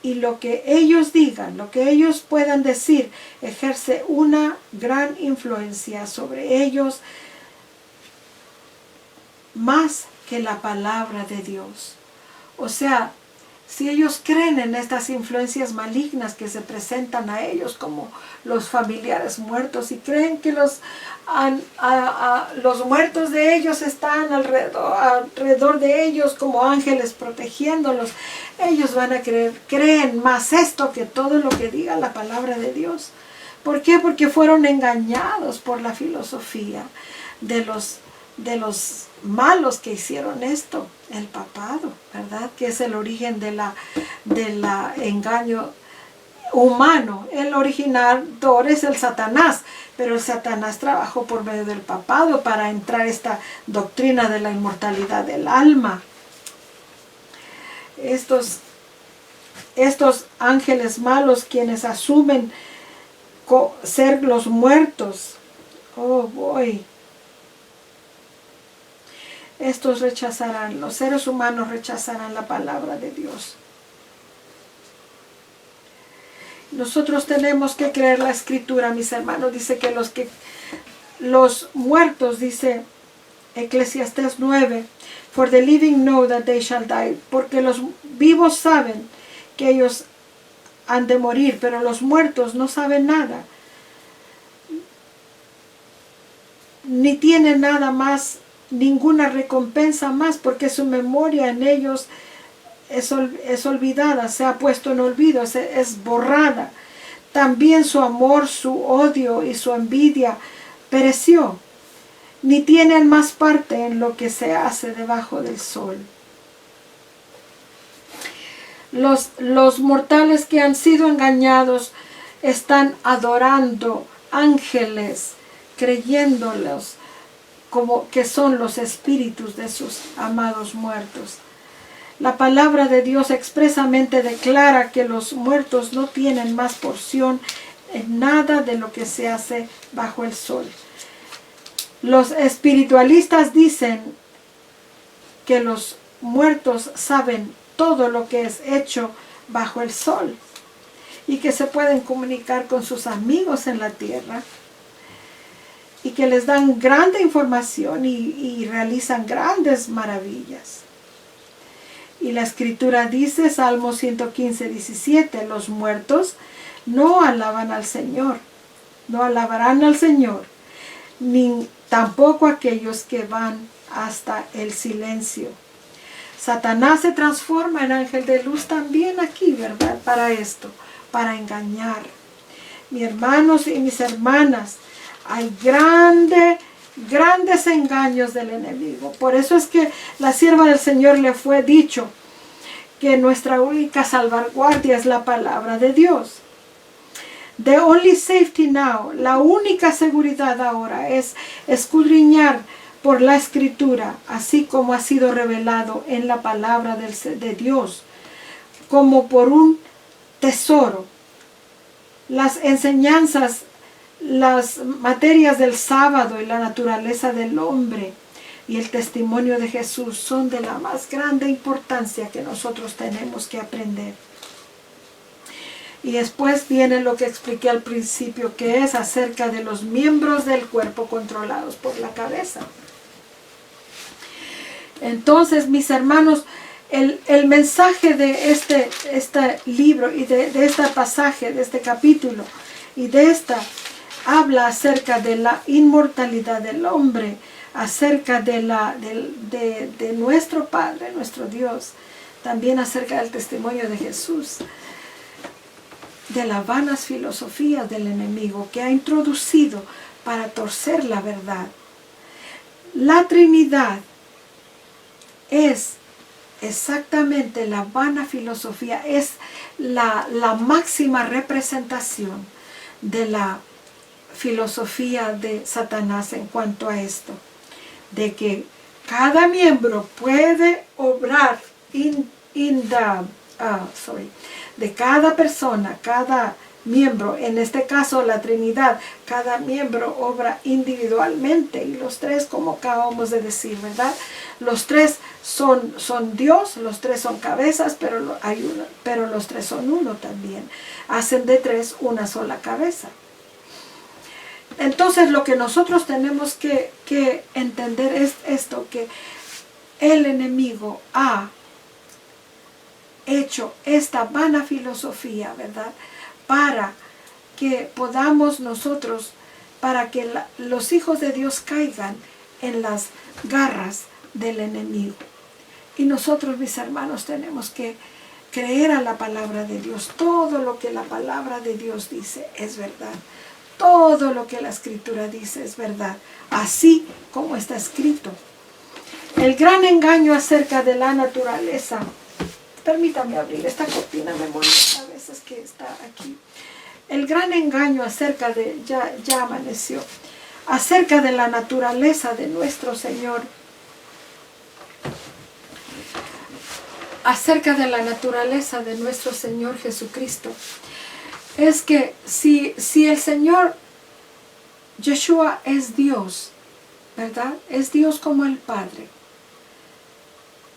Y lo que ellos digan, lo que ellos puedan decir, ejerce una gran influencia sobre ellos, más que la palabra de Dios. O sea, si ellos creen en estas influencias malignas que se presentan a ellos como los familiares muertos y creen que los muertos de ellos están alrededor de ellos como ángeles protegiéndolos, ellos van a creen más esto que todo lo que diga la palabra de Dios. ¿Por qué? Porque fueron engañados por la filosofía de los malos que hicieron esto, el papado, ¿verdad? Que es el origen de la engaño humano. El originador es el Satanás, pero el Satanás trabajó por medio del papado para entrar esta doctrina de la inmortalidad del alma. Estos ángeles malos, quienes asumen ser los muertos, oh boy, estos rechazarán, los seres humanos rechazarán la palabra de Dios. Nosotros tenemos que creer la escritura, mis hermanos. Dice que los muertos, dice Eclesiastés 9, for the living know that they shall die, porque los vivos saben que ellos han de morir, pero los muertos no saben nada, ni tienen nada más, ninguna recompensa más, porque su memoria en ellos es olvidada, se ha puesto en olvido, es borrada. También su amor, su odio y su envidia pereció, ni tienen más parte en lo que se hace debajo del sol. Los mortales que han sido engañados están adorando ángeles, creyéndolos como que son los espíritus de sus amados muertos. La palabra de Dios expresamente declara que los muertos no tienen más porción en nada de lo que se hace bajo el sol. Los espiritualistas dicen que los muertos saben todo lo que es hecho bajo el sol y que se pueden comunicar con sus amigos en la tierra y que les dan grande información y realizan grandes maravillas. Y la escritura dice, Salmo 115, 17, los muertos no alaban al Señor, no alabarán al Señor, ni tampoco aquellos que van hasta el silencio. Satanás se transforma en ángel de luz también aquí, ¿verdad? Para esto, para engañar. Mis hermanos y mis hermanas, hay grandes engaños del enemigo. Por eso es que la sierva del Señor le fue dicho que nuestra única salvaguardia es la palabra de Dios. The only safety now, la única seguridad ahora es escudriñar por la escritura, así como ha sido revelado en la palabra de Dios, como por un tesoro. Las enseñanzas, las materias del sábado y la naturaleza del hombre y el testimonio de Jesús son de la más grande importancia que nosotros tenemos que aprender. Y después viene lo que expliqué al principio, que es acerca de los miembros del cuerpo controlados por la cabeza. Entonces, mis hermanos, el mensaje de este libro y de este pasaje, de este capítulo y de esta, habla acerca de la inmortalidad del hombre, acerca de nuestro Padre, nuestro Dios, también acerca del testimonio de Jesús, de las vanas filosofías del enemigo que ha introducido para torcer la verdad. La Trinidad es exactamente la vana filosofía, es la máxima representación de la filosofía de Satanás en cuanto a esto, de que cada miembro puede obrar de cada persona, cada miembro, en este caso la Trinidad, cada miembro obra individualmente y los tres, como acabamos de decir, ¿verdad? Los tres son Dios, los tres son cabezas, pero los tres son uno también. Hacen de tres una sola cabeza. Entonces lo que nosotros tenemos que entender es esto, que el enemigo ha hecho esta vana filosofía, ¿verdad? Para que podamos nosotros, para que los hijos de Dios caigan en las garras del enemigo. Y nosotros, mis hermanos, tenemos que creer a la palabra de Dios. Todo lo que la palabra de Dios dice es verdad. Todo lo que la Escritura dice es verdad, así como está escrito. El gran engaño acerca de la naturaleza. Permítame abrir esta cortina, me molesta a veces que está aquí. El gran engaño acerca de, ya amaneció, acerca de la naturaleza de nuestro Señor. Acerca de la naturaleza de nuestro Señor Jesucristo. Es que si el Señor Yeshua es Dios, ¿verdad? Es Dios como el Padre.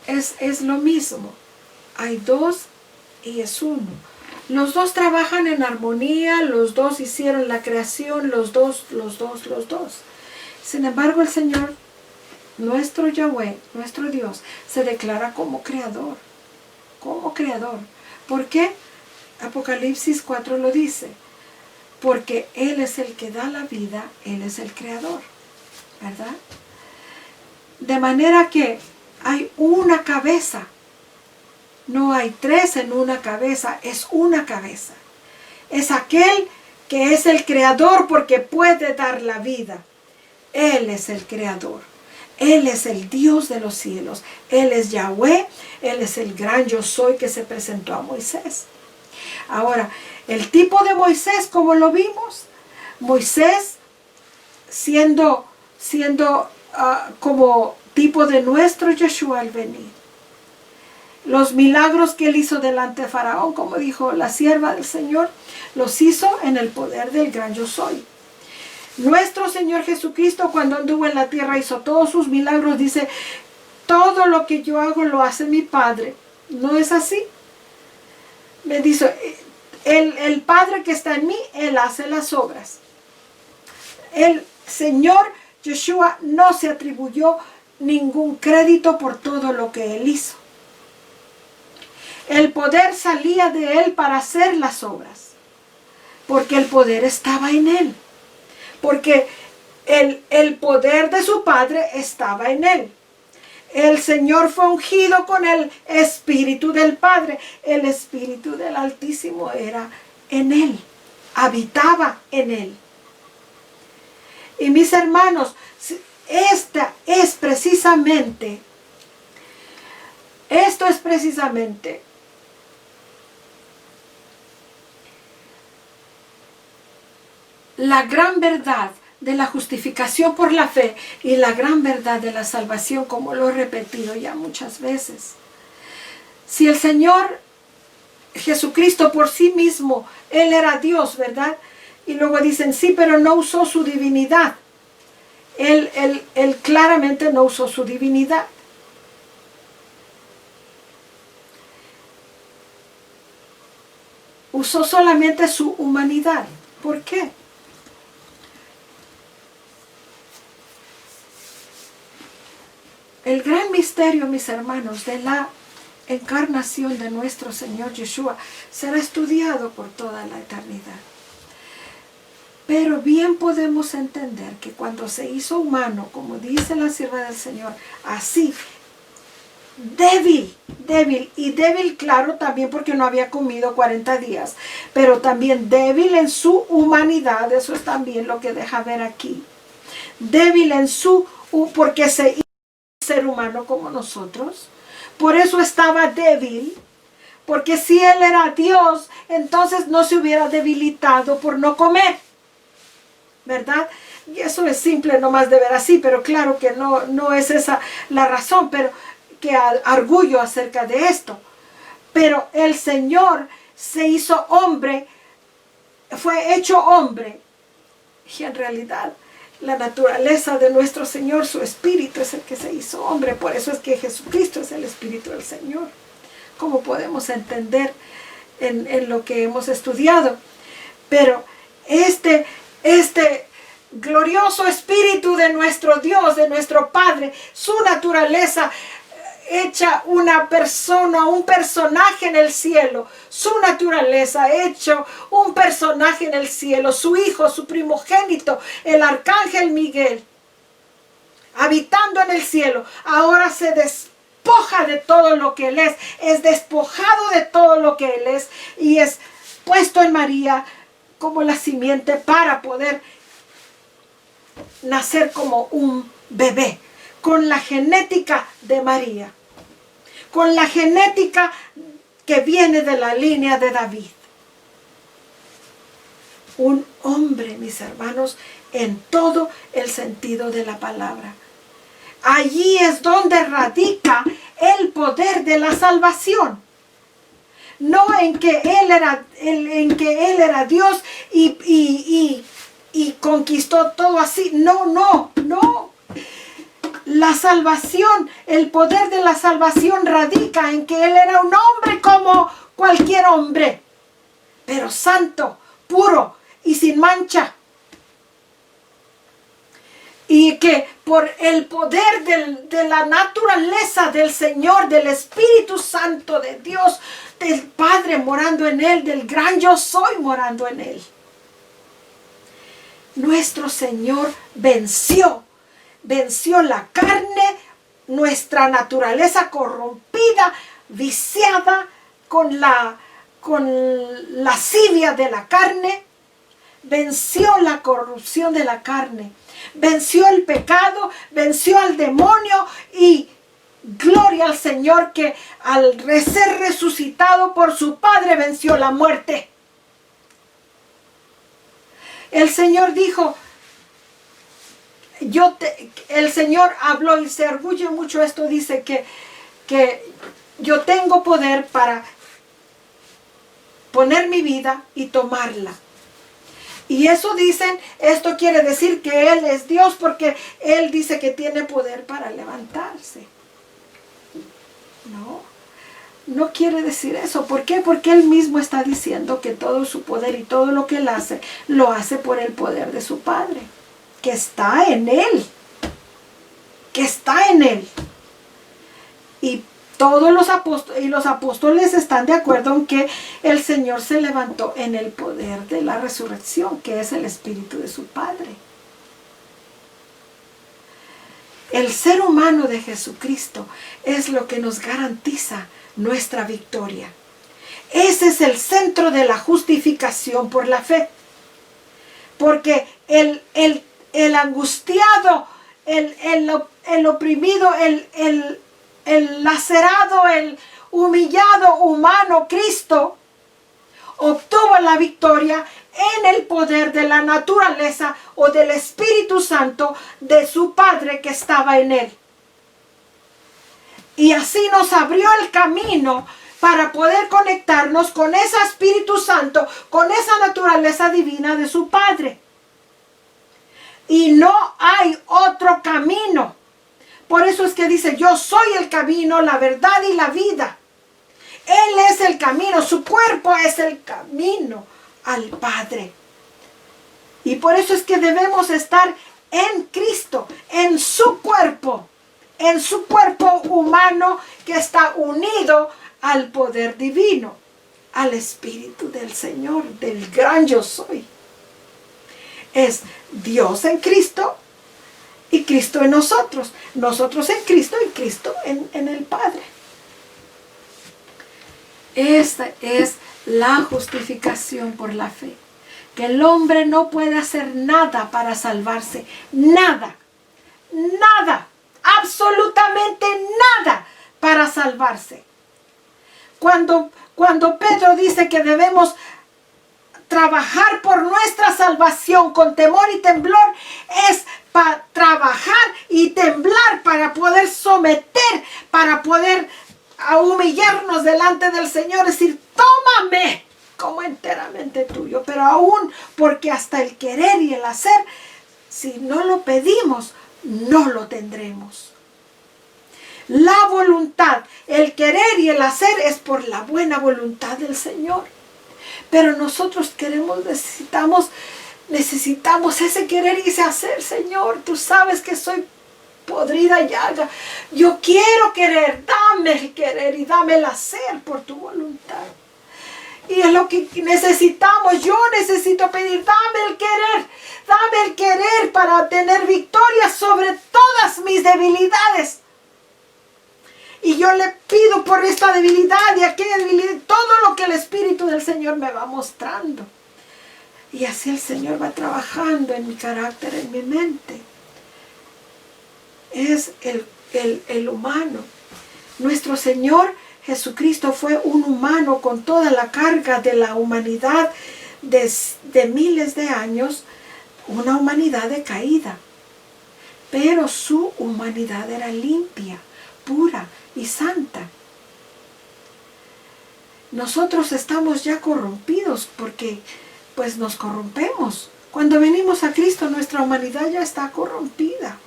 Es lo mismo. Hay dos y es uno. Los dos trabajan en armonía, los dos hicieron la creación, los dos. Sin embargo, el Señor, nuestro Yahweh, nuestro Dios, se declara como creador. Como creador. ¿Por qué? Apocalipsis 4 lo dice. Porque Él es el que da la vida, Él es el creador. ¿Verdad? De manera que hay una cabeza. No hay tres en una cabeza, es una cabeza. Es aquel que es el creador porque puede dar la vida. Él es el creador. Él es el Dios de los cielos. Él es Yahweh. Él es el gran yo soy que se presentó a Moisés. Ahora, el tipo de Moisés, como lo vimos, Moisés siendo como tipo de nuestro Yeshua al venir. Los milagros que él hizo delante de Faraón, como dijo la sierva del Señor, los hizo en el poder del gran yo soy. Nuestro Señor Jesucristo, cuando anduvo en la tierra, hizo todos sus milagros. Dice, todo lo que yo hago lo hace mi Padre. ¿No es así? Me dice, el Padre que está en mí, Él hace las obras. El Señor Yeshua no se atribuyó ningún crédito por todo lo que Él hizo. El poder salía de Él para hacer las obras, porque el poder estaba en Él, porque el poder de su Padre estaba en Él. El Señor fue ungido con el Espíritu del Padre. El Espíritu del Altísimo era en Él, habitaba en Él. Y mis hermanos, esto es precisamente la gran verdad de la justificación por la fe y la gran verdad de la salvación, como lo he repetido ya muchas veces. Si el Señor Jesucristo por sí mismo, Él era Dios, ¿verdad? Y luego dicen, sí, pero no usó su divinidad. Él claramente no usó su divinidad. Usó solamente su humanidad. ¿Por qué? El gran misterio, mis hermanos, de la encarnación de nuestro Señor Yeshua será estudiado por toda la eternidad. Pero bien podemos entender que cuando se hizo humano, como dice la sierva del Señor, así, débil, y débil, claro, también porque no había comido 40 días, pero también débil en su humanidad, eso es también lo que deja ver aquí. Débil en porque se hizo ser humano como nosotros, por eso estaba débil, porque si Él era Dios, entonces no se hubiera debilitado por no comer, ¿verdad? Y eso es simple nomás de ver así, pero claro que no es esa la razón, pero que arguyo acerca de esto. Pero el Señor se hizo hombre, fue hecho hombre. Y en realidad la naturaleza de nuestro Señor, su Espíritu, es el que se hizo hombre. Por eso es que Jesucristo es el Espíritu del Señor. Como podemos entender en lo que hemos estudiado. Pero este glorioso Espíritu de nuestro Dios, de nuestro Padre, su naturaleza hecha una persona, un personaje en el cielo, su naturaleza hecho un personaje en el cielo, su hijo, su primogénito, el arcángel Miguel, habitando en el cielo, ahora se despoja de todo lo que él es despojado de todo lo que él es y es puesto en María como la simiente para poder nacer como un bebé, con la genética de María, con la genética que viene de la línea de David. Un hombre, mis hermanos, en todo el sentido de la palabra. Allí es donde radica el poder de la salvación. No en que él era Dios y conquistó todo así. No. La salvación, el poder de la salvación radica en que él era un hombre como cualquier hombre, pero santo, puro y sin mancha. Y que por el poder de la naturaleza del Señor, del Espíritu Santo de Dios, del Padre morando en él, del gran yo soy morando en él, nuestro Señor venció la carne, nuestra naturaleza corrompida, viciada con la lascivia de la carne, venció la corrupción de la carne, venció el pecado, venció al demonio y gloria al Señor que al ser resucitado por su Padre venció la muerte. El Señor dijo, el Señor habló y se orgulle mucho esto, dice que yo tengo poder para poner mi vida y tomarla. Y eso dicen, esto quiere decir que Él es Dios porque Él dice que tiene poder para levantarse. No quiere decir eso. ¿Por qué? Porque Él mismo está diciendo que todo su poder y todo lo que Él hace, lo hace por el poder de su Padre, que está en Él. Que está en Él. Y todos los apóstoles están de acuerdo en que el Señor se levantó en el poder de la resurrección, que es el Espíritu de su Padre. El ser humano de Jesucristo es lo que nos garantiza nuestra victoria. Ese es el centro de la justificación por la fe. Porque el angustiado, el oprimido, el lacerado, el humillado humano, Cristo, obtuvo la victoria en el poder de la naturaleza o del Espíritu Santo de su Padre que estaba en él. Y así nos abrió el camino para poder conectarnos con ese Espíritu Santo, con esa naturaleza divina de su Padre. Y no hay otro camino. Por eso es que dice, yo soy el camino, la verdad y la vida. Él es el camino, su cuerpo es el camino al Padre. Y por eso es que debemos estar en Cristo, en su cuerpo humano que está unido al poder divino, al Espíritu del Señor, del gran yo soy. Es Dios en Cristo y Cristo en nosotros. Nosotros en Cristo y Cristo en el Padre. Esta es la justificación por la fe. Que el hombre no puede hacer nada para salvarse. Nada. Nada. Absolutamente nada para salvarse. Cuando Pedro dice que debemos trabajar por nuestra salvación con temor y temblor, es para trabajar y temblar para poder someter, para poder humillarnos delante del Señor, decir, tómame, como enteramente tuyo. Pero aún, porque hasta el querer y el hacer, si no lo pedimos, no lo tendremos. La voluntad, el querer y el hacer es por la buena voluntad del Señor. Pero nosotros necesitamos ese querer y ese hacer, Señor. Tú sabes que soy podrida llaga. Yo quiero querer, dame el querer y dame el hacer por tu voluntad. Y es lo que necesitamos. Yo necesito pedir, dame el querer para tener victoria sobre todas mis debilidades. Y yo le pido por esta debilidad y aquella debilidad, todo lo que el Espíritu del Señor me va mostrando. Y así el Señor va trabajando en mi carácter, en mi mente. Es el humano. Nuestro Señor Jesucristo fue un humano con toda la carga de la humanidad de miles de años, una humanidad decaída. Pero su humanidad era limpia, pura y santa. Nosotros estamos ya corrompidos porque pues nos corrompemos. Cuando venimos a Cristo, nuestra humanidad ya está corrompida.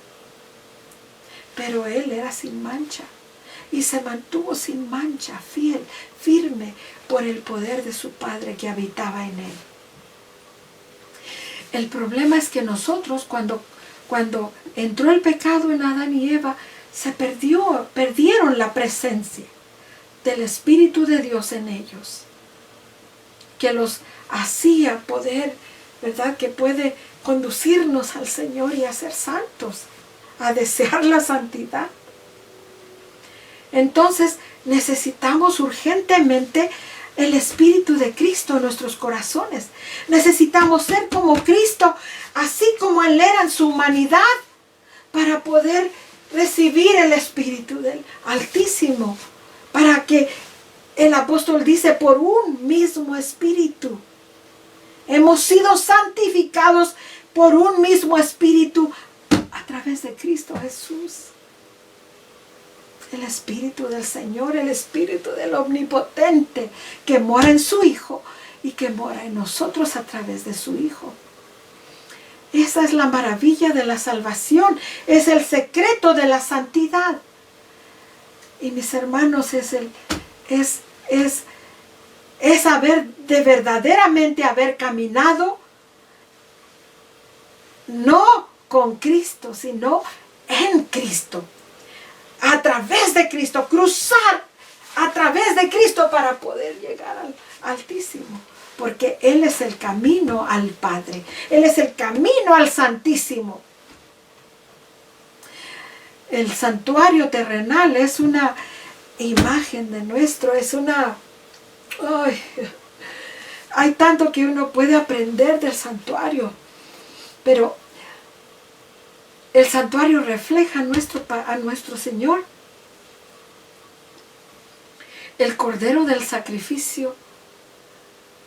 Pero Él era sin mancha y se mantuvo sin mancha, fiel, firme por el poder de su Padre que habitaba en Él. El problema es que nosotros, cuando entró el pecado en Adán y Eva, perdieron la presencia del Espíritu de Dios en ellos, que los hacía poder, ¿verdad? Que puede conducirnos al Señor y a ser santos, a desear la santidad. Entonces necesitamos urgentemente el Espíritu de Cristo en nuestros corazones. Necesitamos ser como Cristo, así como Él era en su humanidad, para poder recibir el Espíritu del Altísimo, para que el apóstol dice, por un mismo Espíritu hemos sido santificados por un mismo Espíritu a través de Cristo Jesús. El Espíritu del Señor, el Espíritu del Omnipotente, que mora en su Hijo y que mora en nosotros a través de su Hijo. Esa es la maravilla de la salvación, es el secreto de la santidad. Y mis hermanos, es verdaderamente haber caminado no con Cristo, sino en Cristo, a través de Cristo, cruzar a través de Cristo para poder llegar al Altísimo. Porque Él es el camino al Padre. Él es el camino al Santísimo. El santuario terrenal es una imagen de nuestro, hay tanto que uno puede aprender del santuario. Pero el santuario refleja a nuestro Señor. El cordero del sacrificio,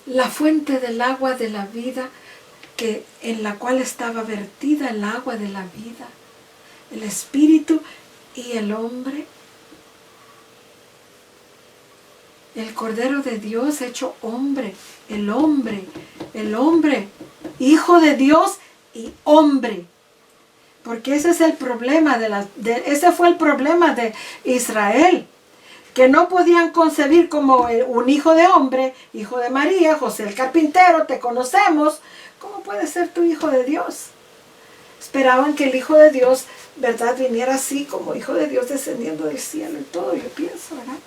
la fuente del agua de la vida, en la cual estaba vertida el agua de la vida, el Espíritu y el hombre. El Cordero de Dios hecho hombre, el hombre, Hijo de Dios y hombre. Porque ese es el problema ese fue el problema de Israel, que no podían concebir como un hijo de hombre, hijo de María, José el carpintero, te conocemos. ¿Cómo puede ser tu hijo de Dios? Esperaban que el Hijo de Dios, ¿verdad?, viniera así como Hijo de Dios descendiendo del cielo y todo, yo pienso, ¿verdad?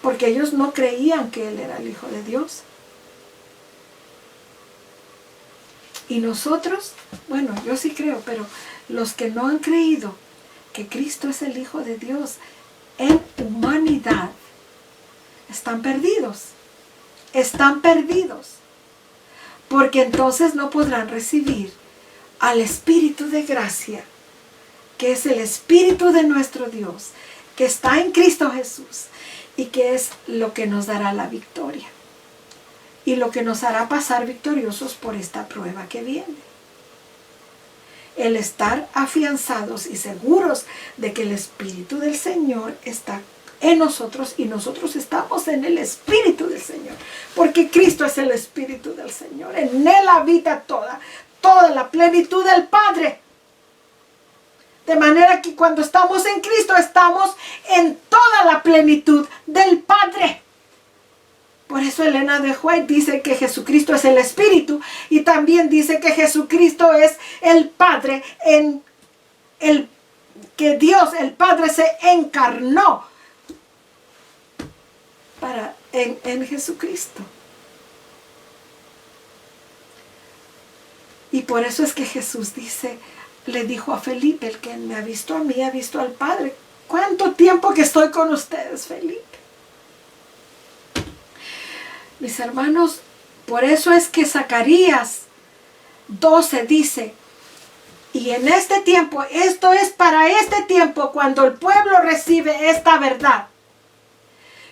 Porque ellos no creían que Él era el Hijo de Dios. Y nosotros, bueno, yo sí creo, pero los que no han creído que Cristo es el Hijo de Dios en humanidad, están perdidos. Están perdidos. Porque entonces no podrán recibir al Espíritu de gracia, que es el Espíritu de nuestro Dios, que está en Cristo Jesús y que es lo que nos dará la victoria y lo que nos hará pasar victoriosos por esta prueba que viene. El estar afianzados y seguros de que el Espíritu del Señor está en nosotros y nosotros estamos en el Espíritu del Señor. Porque Cristo es el Espíritu del Señor. En Él habita toda la plenitud del Padre. De manera que cuando estamos en Cristo estamos en toda la plenitud del Padre. Por eso Elena de White dice que Jesucristo es el Espíritu y también dice que Jesucristo es el Padre, que Dios, el Padre, se encarnó en Jesucristo. Y por eso es que Jesús le dijo a Felipe: el que me ha visto a mí, ha visto al Padre. ¿Cuánto tiempo que estoy con ustedes, Felipe? Mis hermanos, por eso es que Zacarías 12 dice: y en este tiempo, esto es para este tiempo, cuando el pueblo recibe esta verdad,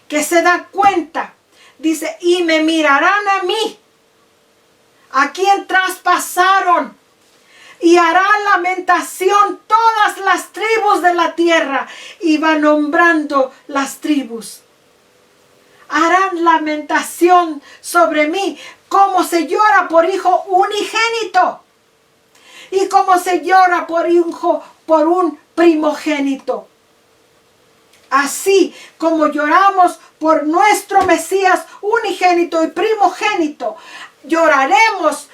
que se da cuenta, dice, y me mirarán a mí, a quien traspasaron, y harán lamentación todas las tribus de la tierra. Y va nombrando las tribus. Harán lamentación sobre mí, como se llora por hijo unigénito, y como se llora por un primogénito. Así como lloramos por nuestro Mesías unigénito y primogénito, lloraremos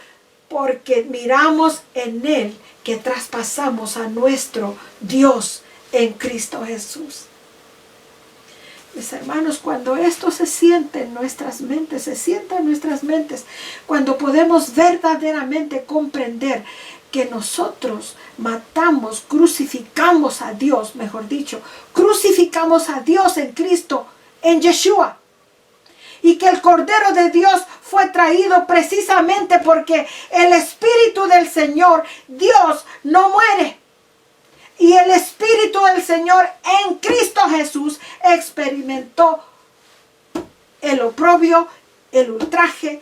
porque miramos en Él que traspasamos a nuestro Dios en Cristo Jesús. Mis hermanos, cuando esto se siente en nuestras mentes, cuando podemos verdaderamente comprender que nosotros matamos, crucificamos a Dios, mejor dicho, crucificamos a Dios en Cristo, en Yeshua. Y que el Cordero de Dios fue traído precisamente porque el Espíritu del Señor, Dios, no muere. Y el Espíritu del Señor en Cristo Jesús experimentó el oprobio, el ultraje,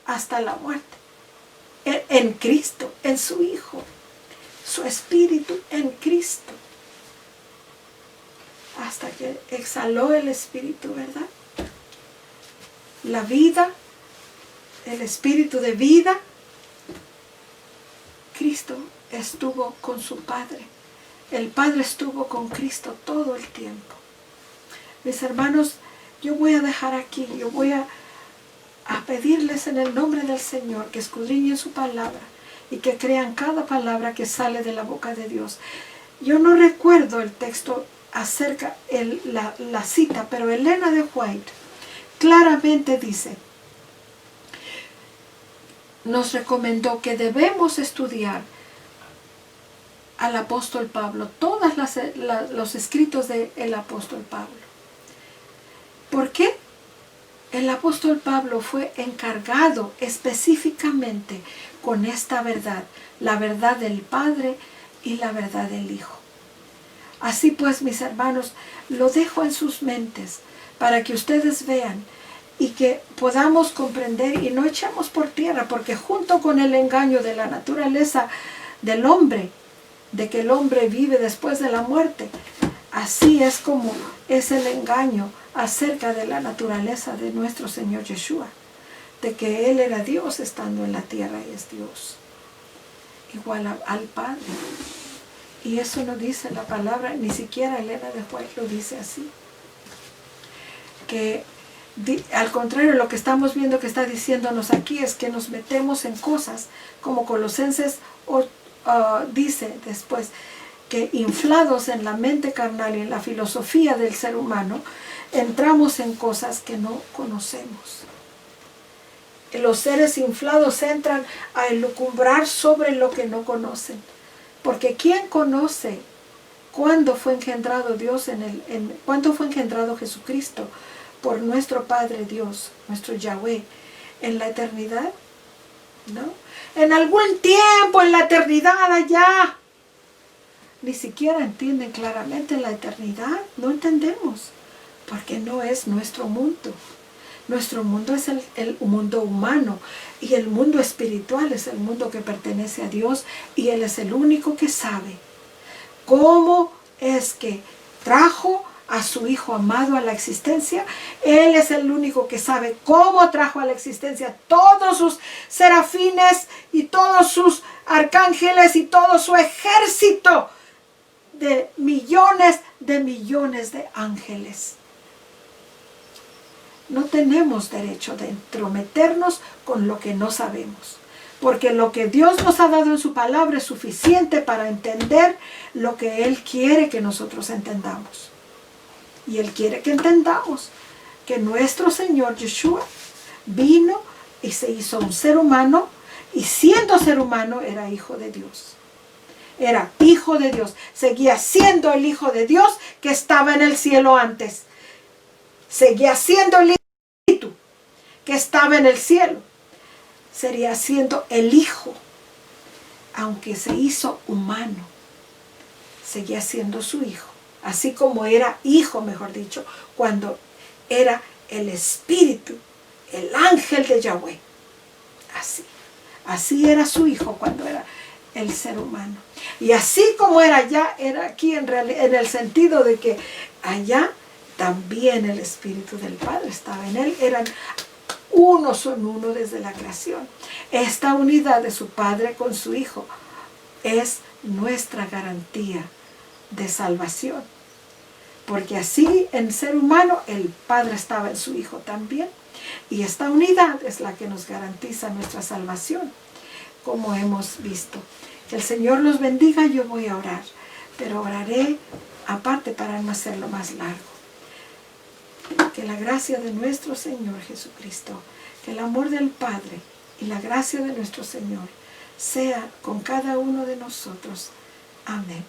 hasta la muerte. En Cristo, en su Hijo. Su Espíritu en Cristo. Hasta que exhaló el Espíritu, ¿verdad? La vida, el Espíritu de vida. Cristo estuvo con su Padre. El Padre estuvo con Cristo todo el tiempo. Mis hermanos, yo voy a dejar aquí, yo voy a pedirles en el nombre del Señor que escudriñen su palabra y que crean cada palabra que sale de la boca de Dios. Yo no recuerdo el texto acerca la cita, pero Elena de White claramente dice, nos recomendó que debemos estudiar al apóstol Pablo, todos los escritos del apóstol Pablo. ¿Por qué? El apóstol Pablo fue encargado específicamente con esta verdad, la verdad del Padre y la verdad del Hijo. Así pues, mis hermanos, lo dejo en sus mentes para que ustedes vean y que podamos comprender y no echemos por tierra, porque junto con el engaño de la naturaleza del hombre, de que el hombre vive después de la muerte, así es como es el engaño acerca de la naturaleza de nuestro Señor Yeshua, de que Él era Dios estando en la tierra y es Dios, igual al Padre. Y eso no dice la palabra, ni siquiera Elena de White lo dice así. Que al contrario, lo que estamos viendo que está diciéndonos aquí es que nos metemos en cosas como Colosenses dice después, que inflados en la mente carnal y en la filosofía del ser humano, entramos en cosas que no conocemos. Los seres inflados entran a elucubrar sobre lo que no conocen. Porque ¿quién conoce cuándo fue engendrado Dios cuándo fue engendrado Jesucristo por nuestro Padre Dios, nuestro Yahweh, en la eternidad? ¿No? En algún tiempo, en la eternidad allá. Ni siquiera entienden claramente la eternidad. No entendemos. Porque no es nuestro mundo. Nuestro mundo es el mundo humano. Y el mundo espiritual es el mundo que pertenece a Dios. Y Él es el único que sabe cómo es que trajo a su Hijo amado a la existencia. Él es el único que sabe cómo trajo a la existencia todos sus serafines y todos sus arcángeles y todo su ejército de millones de ángeles. No tenemos derecho de entrometernos con lo que no sabemos, porque lo que Dios nos ha dado en su palabra es suficiente para entender lo que Él quiere que nosotros entendamos. Y Él quiere que entendamos que nuestro Señor Yeshua vino y se hizo un ser humano, y siendo ser humano era hijo de Dios. Era hijo de Dios. Seguía siendo el Hijo de Dios que estaba en el cielo antes. Seguía siendo el Espíritu que estaba en el cielo. Sería siendo el Hijo, aunque se hizo humano. Seguía siendo su Hijo. Así como era hijo, mejor dicho, cuando era el Espíritu, el ángel de Yahweh. Así era su Hijo cuando era el ser humano. Y así como era allá, era aquí en el sentido de que allá también el Espíritu del Padre estaba en Él. Eran uno, son uno desde la creación. Esta unidad de su Padre con su Hijo es nuestra garantía de salvación. Porque así en ser humano el Padre estaba en su Hijo también. Y esta unidad es la que nos garantiza nuestra salvación, como hemos visto. Que el Señor los bendiga. Yo voy a orar, pero oraré aparte para no hacerlo más largo. Que la gracia de nuestro Señor Jesucristo, que el amor del Padre y la gracia de nuestro Señor sea con cada uno de nosotros. Amén.